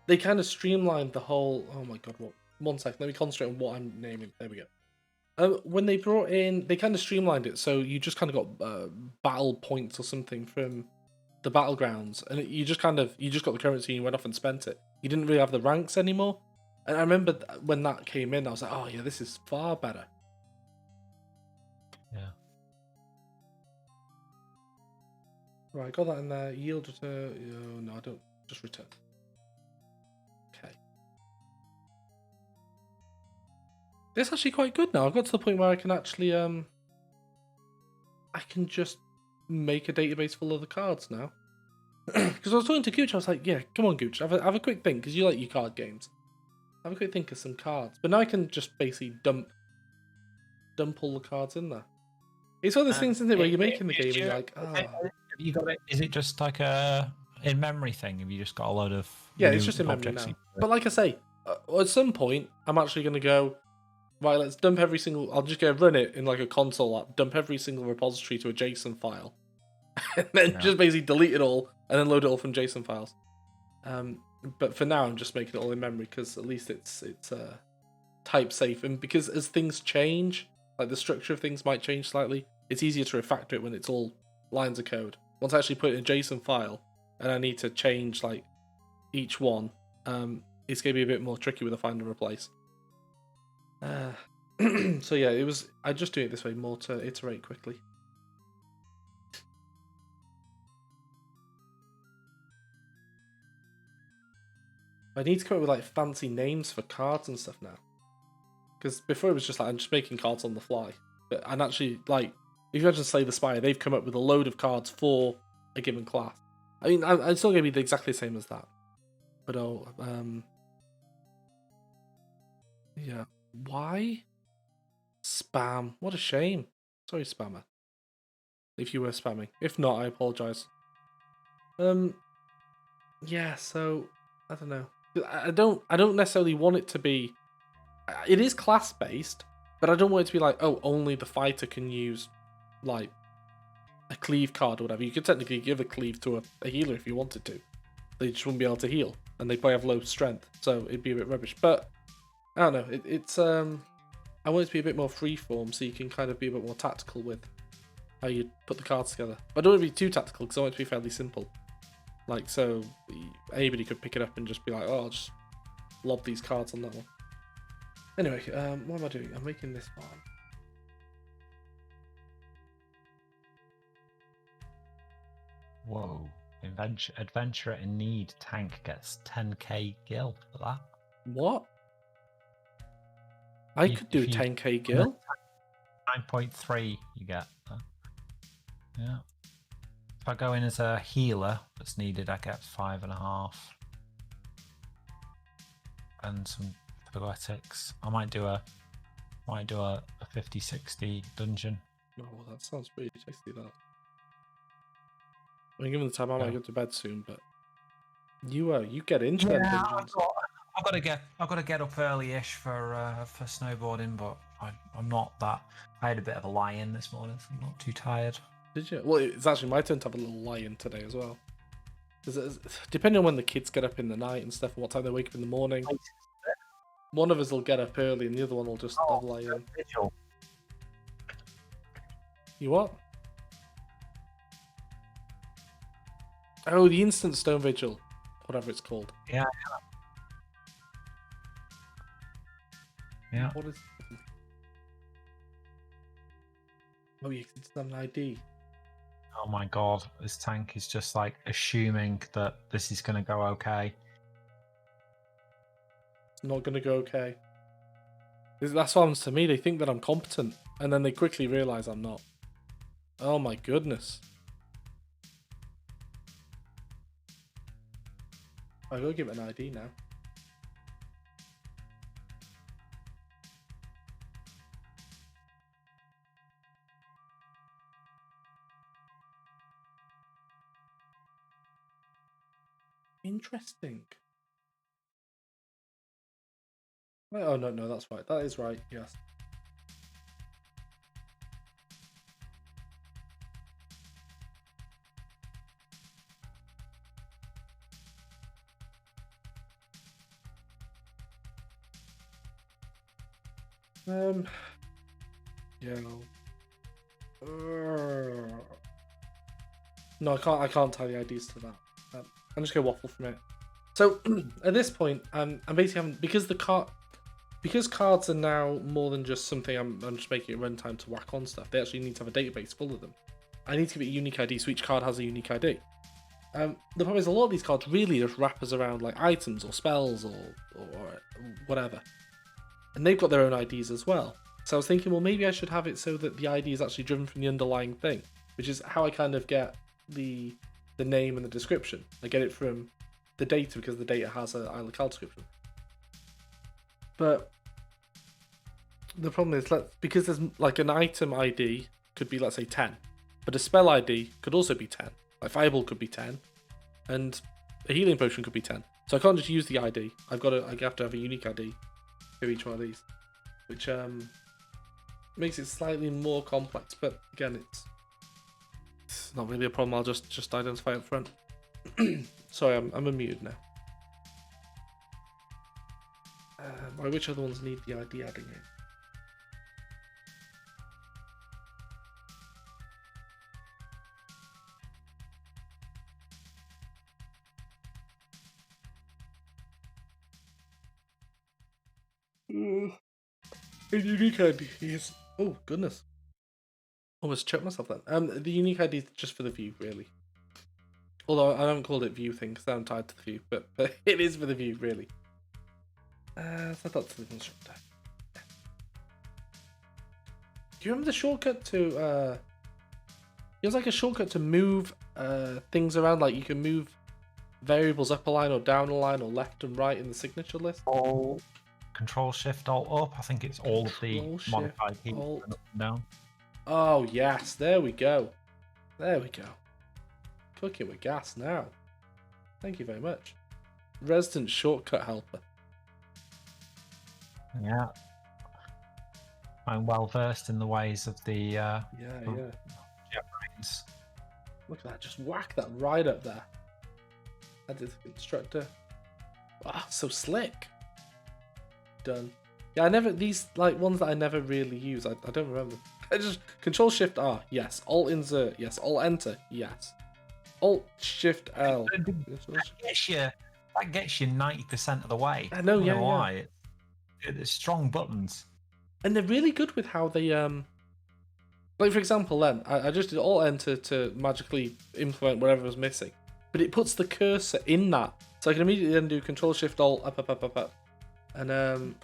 they kind of streamlined the whole. Oh my god! What? 1 second. Let me concentrate on what I'm naming. There we go. When they brought in, they kind of streamlined it, so you just kind of got battle points or something from the battlegrounds, and you just got the currency and you went off and spent it. You didn't really have the ranks anymore. And I remember when that came in, I was like, oh yeah, this is far better. Yeah. Right, got that in there. Yield return. Oh, no, I don't. Just return. Okay. It's actually quite good now. I've got to the point where I can actually I can just make a database full of the cards now. Because I was talking to Gooch, I was like, yeah, come on, Gooch, have a quick think, because you like your card games. Have a quick think of some cards. But now I can just basically dump all the cards in there. It's one of those things, isn't it, where you're making the game and you're like, have you got it? Is it just like a in-memory thing? Have you just got a load of it's just in memory now. But like I say, at some point, I'm actually going to go, right, let's dump every single... I'll just go run it in like a console app, dump every single repository to a JSON file, and then just basically delete it all, and then load it all from JSON files. But for now, I'm just making it all in memory, because at least it's type safe. And because as things change, like the structure of things might change slightly, it's easier to refactor it when it's all lines of code. Once I actually put it in a JSON file, and I need to change like each one, it's going to be a bit more tricky with a find and replace. So yeah, I just do it this way more to iterate quickly. I need to come up with like fancy names for cards and stuff now. Because before it was just like I'm just making cards on the fly. But and actually, like, if you imagine Slay the Spire, they've come up with a load of cards for a given class. I mean, it's still going to be exactly the same as that. But yeah. Why? Spam. What a shame. Sorry, spammer. If you were spamming. If not, I apologise. Yeah, so I don't know. I don't necessarily want it to be. It is class based, but I don't want it to be like, oh, only the fighter can use like a cleave card or whatever. You could technically give a cleave to a healer if you wanted to. They just wouldn't be able to heal, and they probably have low strength, so it'd be a bit rubbish. But I don't know. It's I want it to be a bit more freeform, so you can kind of be a bit more tactical with how you put the cards together. But I don't want it to be too tactical because I want it to be fairly simple. Like, so anybody could pick it up and just be like, oh, I'll just lob these cards on that one. Anyway, what am I doing? I'm making this farm. Whoa. Adventurer in Need tank gets 10k gil for that. What? I could do 10k gil? 9.3 you get. Yeah. If I go in as a healer that's needed, I get 5.5. And some poetics. I might do a 50-60 dungeon. Oh, well, that sounds pretty tasty, that. I mean, given the time, I might go to bed soon, but you get into them dungeons. I've got to get up early-ish for snowboarding, but I'm not that. I had a bit of a lie-in this morning, so I'm not too tired. Did you? Well, it's actually my turn to have a little lie-in today as well. Depending on when the kids get up in the night and stuff, and what time they wake up in the morning, one of us will get up early and the other one will just have a lie-in. You what? Oh, the instant stone vigil, whatever it's called. Yeah. Yeah. What is? Oh, you can have an ID. Oh my god, this tank is just like assuming that this is going to go okay. It's not going to go okay. That's what happens to me. They think that I'm competent, and then they quickly realise I'm not. Oh my goodness. I gotta give it an ID now. Interesting. Oh, no, that's right. That is right, yes. Yeah. No, I can't tie the IDs to that. I'm just gonna waffle from it. So at this point, I'm basically having because cards are now more than just something I'm just making it runtime to whack on stuff. They actually need to have a database full of them. I need to give it a unique ID, so each card has a unique ID. The problem is a lot of these cards really just wrap us around like items or spells or whatever, and they've got their own IDs as well. So I was thinking, well, maybe I should have it so that the ID is actually driven from the underlying thing, which is how I kind of get the name and the description. I get it from the data because the data has a locale description. But the problem is, because there's like an item ID could be, let's say, 10, but a spell ID could also be 10. Like Fireball could be 10, and a healing potion could be 10. So I can't just use the ID. I have to have a unique ID for each one of these, which makes it slightly more complex. But again, it's not really a problem. I'll just identify up front. Sorry, I'm unmuted now. Which other ones need the ID adding in? Unique ID is... Oh, goodness. Almost choked myself then. The unique ID is just for the view, really. Although I haven't called it view thing because I'm tied to the view, but it is for the view, really. So that's the constructor. Do you remember the shortcut to... There's like a shortcut to move things around, like you can move variables up a line or down a line or left and right in the signature list. Control Shift Alt Up. I think it's all of the modified keys Alt. up and down. Oh yes, there we go. There we go. Cooking with gas now. Thank you very much. Resident shortcut helper. Yeah. I'm well versed in the ways of the Yeah. Brains. Look at that, just whack that right up there. That is the constructor. Ah, so slick. Done. Yeah, these like ones that I never really use, I don't remember. I just Control Shift R, yes. Alt Insert, yes. Alt Enter, yes. Alt Shift L. That gets you 90% of the way. I know, yeah. Why. It's strong buttons. And they're really good with how they like for example then, I just did Alt Enter to magically implement whatever was missing. But it puts the cursor in that. So I can immediately then do Control Shift Alt up. And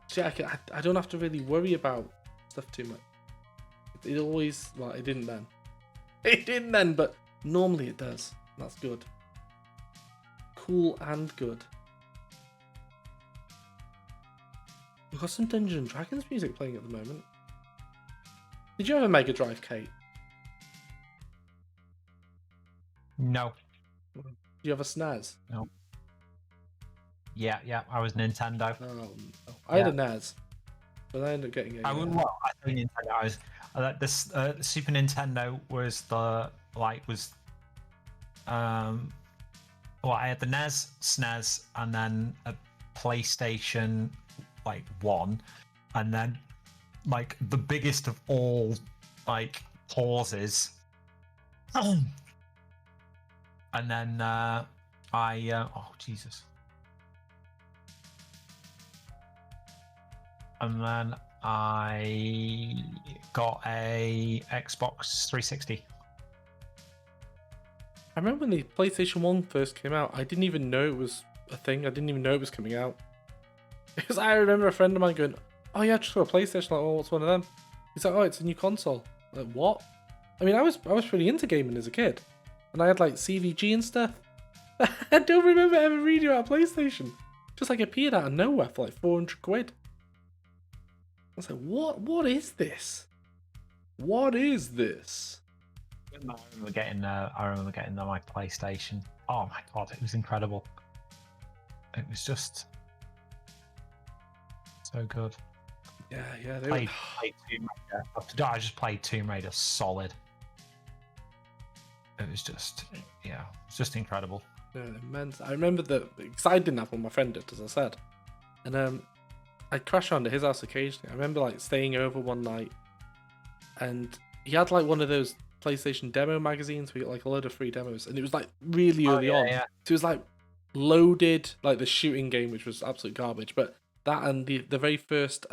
so yeah, I don't have to really worry about stuff too much. It always, well, it didn't then. It didn't then, but normally it does. That's good. Cool and good. We've got some Dungeons and Dragons music playing at the moment. Did you have a Mega Drive, Kate? No. Do you have a SNES? No. Yeah, I was Nintendo. Oh, no. I had a NES, but I ended up getting a... I think Nintendo. I was the Super Nintendo was I had the NES, SNES, and then a PlayStation 1, and then the biggest of all pauses, and then oh Jesus. And then I got a Xbox 360. I remember when the PlayStation 1 first came out, I didn't even know it was a thing. I didn't even know it was coming out. Because I remember a friend of mine going, oh yeah, I just got a PlayStation. Like, oh, what's one of them? He's like, oh, it's a new console. Like, what? I mean, I was pretty into gaming as a kid. And I had CVG and stuff. I don't remember ever reading about PlayStation. Just appeared out of nowhere for 400 quid. I was like, what is this? What is this? I remember getting my PlayStation. Oh my god, it was incredible. It was just so good. Yeah, they Played Tomb Raider. I just played Tomb Raider solid. It was just, it's just incredible. immense. I remember because I didn't have one, my friend did, as I said, and I'd crash onto his house occasionally. I remember like staying over one night, and he had like one of those PlayStation demo magazines. We got like a load of free demos, and it was like really early on. Yeah. So it was like loaded, like the shooting game, which was absolute garbage. But that and the very first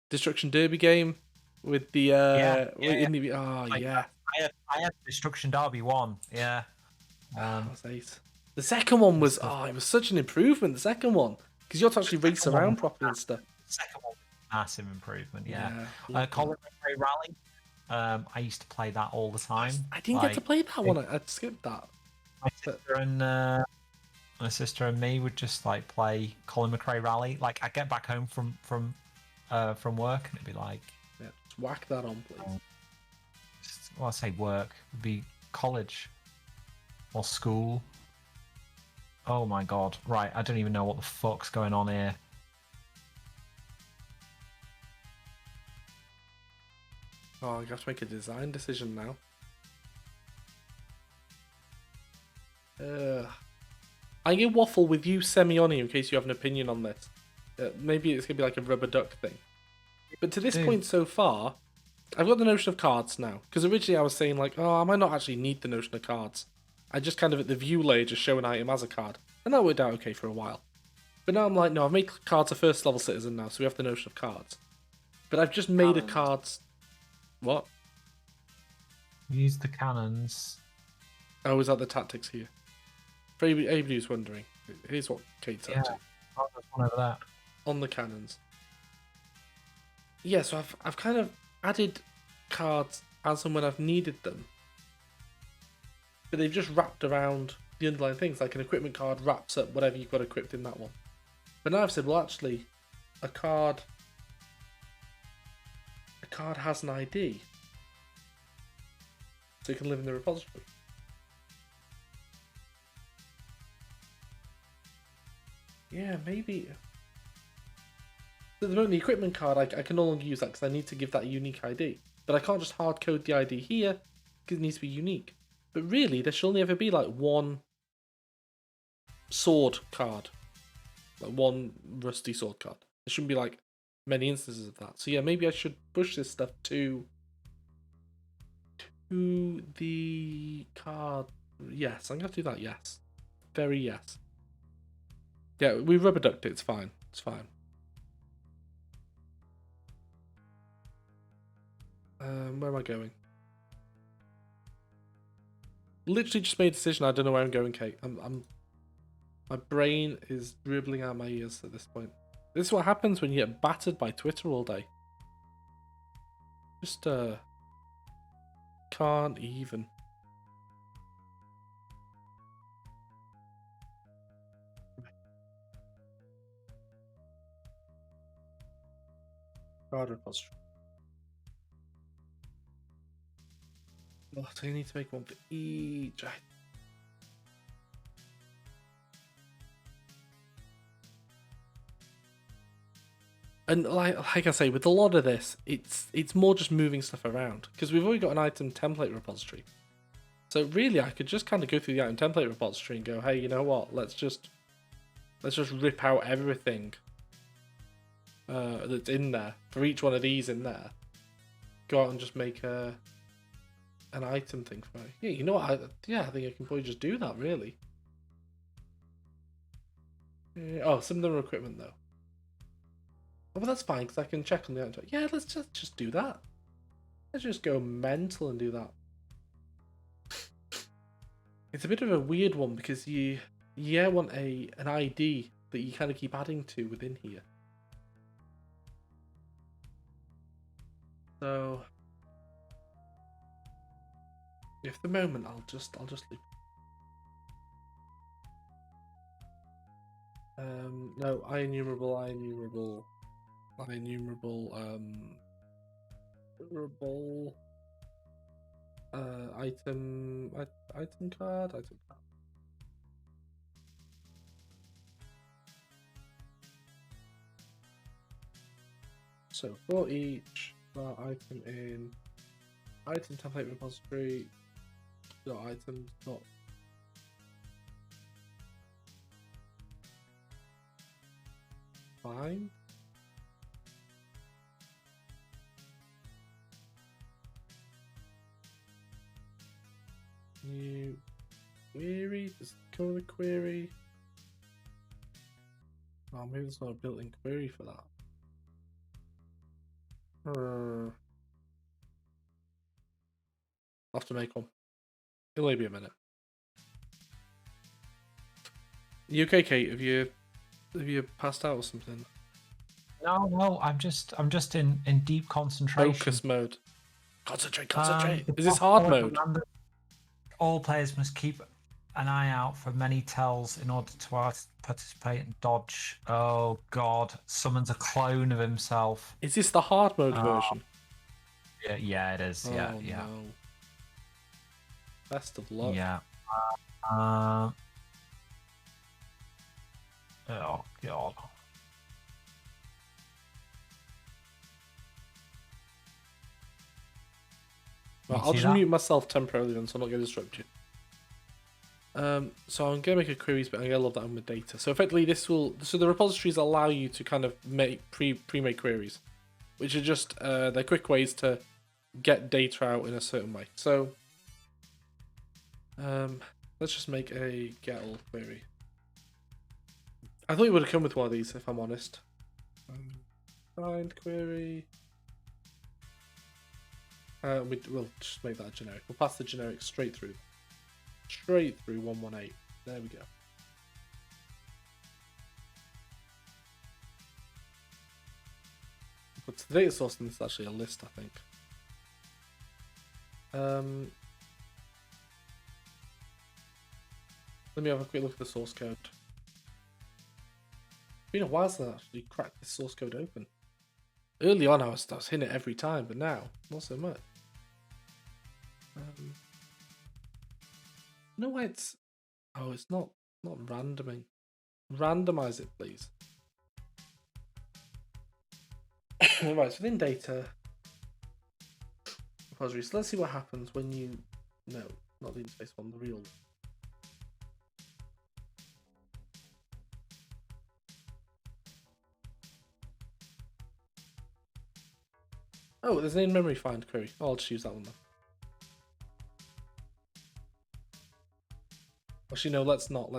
Destruction Derby game with the in the I had Destruction Derby 1. Yeah. that was ace. The second one was it was such an improvement. The second one, because you had to actually race around properly and stuff. The second one was a massive improvement. Yeah. Yeah, Colin McRae Rally. I used to play that all the time. I didn't get to play that one. I skipped that. My sister and me would just like play Colin McRae Rally. Like I'd get back home from work and it'd be like, just whack that on, please. Well, I say work, it'd be college or school. Oh my god! Right, I don't even know what the fuck's going on here. Oh, I have to make a design decision now. I'm gonna waffle with you, Semioni, in case you have an opinion on this. Maybe it's gonna be like a rubber duck thing. But to this point so far, I've got the notion of cards now. Because originally I was saying like, oh, I might not actually need the notion of cards. I just kind of at the view layer just show an item as a card. And that worked out okay for a while. But now I'm like, no, I've made cards a first level citizen now, so we have the notion of cards. But I've just made a cards... What? Use the cannons. Oh, is that the tactics here? For anybody who's wondering, here's what Kate's up to. Oh, there's one over there. On the cannons. Yeah, so I've kind of added cards as and when I've needed them. But they've just wrapped around the underlying things, like an equipment card wraps up whatever you've got equipped in that one. But now I've said, well, actually, a card has an ID. So it can live in the repository. Yeah, maybe. So the moment the equipment card, I can no longer use that because I need to give that a unique ID. But I can't just hard code the ID here because it needs to be unique. But really, there should only ever be like one sword card. Like one rusty sword card. There shouldn't be like many instances of that. So yeah, maybe I should push this stuff to the card. Yes, I'm going to do that, yes. Very yes. Yeah, we rubber ducked it, it's fine. It's fine. Where am I going? Literally just made a decision. I don't know where I'm going, Kate. My brain is dribbling out my ears at this point. This is what happens when you get battered by Twitter all day. Just can't even. Card repository. Oh, so you need to make one for each. And like I say, with a lot of this, it's more just moving stuff around because we've already got an item template repository. So really, I could just kind of go through the item template repository and go, hey, you know what? Let's just rip out everything that's in there for each one of these in there. Go out and just make an item thing for it. Yeah, you know what? I think I can probably just do that. Really. Oh, some of them are equipment though. Oh, but that's fine because I can check on the item. Yeah, let's just do that. Let's just go mental and do that. It's a bit of a weird one because you want an ID that you kind of keep adding to within here. So if the moment I'll just leave. No, enumerable, item card. So for each item in item template repository dot items dot find. New query. Does it come with a query? Oh, maybe there's not a built-in query for that. I'll have to make one. It'll only be a minute. You okay, Kate? Have you passed out or something? No, I'm just in deep concentration. Focus mode. Concentrate. Is this hard mode? All players must keep an eye out for many tells in order to participate and dodge. Oh God! Summons a clone of himself. Is this the hard mode version? Yeah, it is. Yeah. No. Best of luck. Yeah. Oh God. Right, I'll just mute myself temporarily then, so I'm not going to disrupt you. So I'm going to make a queries, but I'm going to load that in with data. So effectively, the repositories allow you to kind of make pre-made queries, which are just they're quick ways to get data out in a certain way. So let's just make a get all query. I thought it would have come with one of these, if I'm honest. Find query. We'll just make that generic. We'll pass the generic straight through 118. There we go. But the data source, and it's actually a list, I think. Let me have a quick look at the source code. It's been a while since I actually cracked this source code open. Early on, I was hitting it every time, but now, not so much. No way it's... Oh, it's not randoming. Randomize it, please. Right, so within data... repository. So let's see what happens when you... No, not the interface one, the real one. Oh, there's an in-memory find query. Oh, I'll just use that one then. Actually, no, let's not.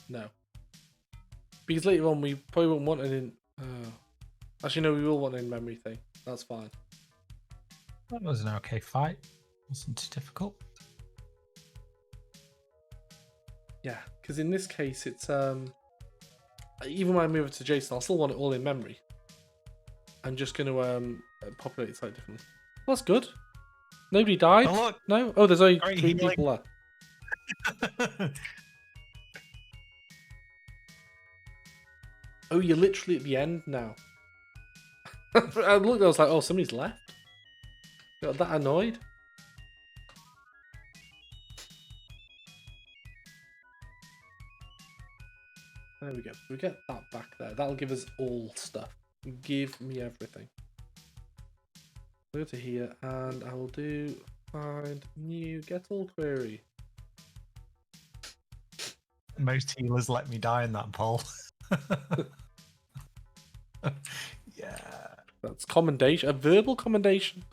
No. Because later on, we probably won't want an in... Actually, no, we will want an in-memory thing. That's fine. That was an okay fight. Wasn't too difficult. Yeah, because in this case, it's... even when I move it to JSON, I'll still want it all in memory. I'm just going to populate it slightly differently. Well, that's good. Nobody died? Oh, look. No? Oh, there's only Great 3 healing. people left. Oh, you're literally at the end now. I looked, I was like, oh, somebody's left. Got that annoyed. There we go. We get that back there. That'll give us all stuff. Give me everything. Go to here, and I will do find new get all query. Most healers let me die in that poll. Yeah. That's commendation. A verbal commendation.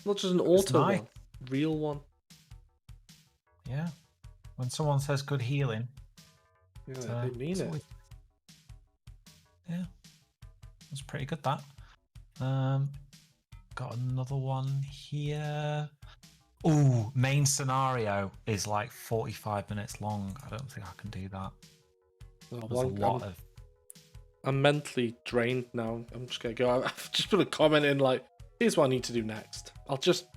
Not just an auto nice. one. Real one. Yeah. When someone says good healing. Yeah, they mean it. Yeah. That's pretty good, that. Got another one here. Ooh, main scenario is like 45 minutes long. I don't think I can do that. Oh, There's a lot of... I'm mentally drained now. I'm just going to go. I've just put a comment in like, here's what I need to do next. I'll just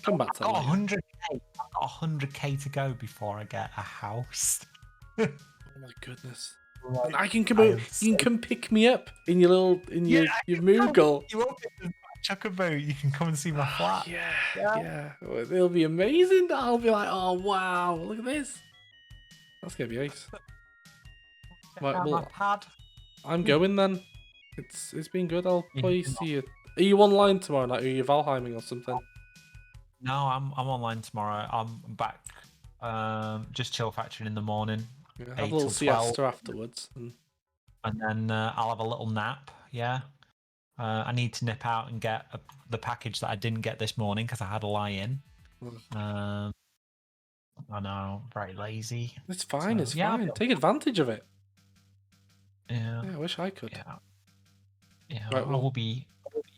come back to that. I've got 100k. I've got 100k to go before I get a house. Oh my goodness. Right. And I can come out, you can come pick me up in your little, your Moogle. You won't get Chuckaboo. You can come and see my flat. Yeah. It'll be amazing. I'll be like, oh wow, look at this. That's gonna be ace. Right, well, my pad. I'm going then. It's been good. I'll You probably can- see you. Are you online tomorrow night? Or are you Valheiming or something? No, I'm online tomorrow. I'm back. Just chill factoring in the morning, Yeah, have a 8 little till 12, siesta afterwards. and then I'll have a little nap. Yeah. I need to nip out and get the package that I didn't get this morning because I had a lie in. I know, very lazy. It's fine. So, It's yeah, fine. Take advantage of it. yeah, Yeah, I wish I could. yeah. Right. I Well. will be,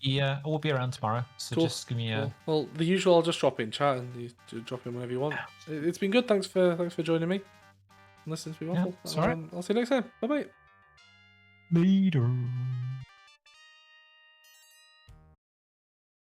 I will be around tomorrow. So Cool. just give me a. Cool. Well, the usual. I'll just drop in chat and you drop in whenever you want. It's been good. Thanks for joining me. And listening to me Yeah, waffle. sorry. I'll see you next time. Bye bye. Later.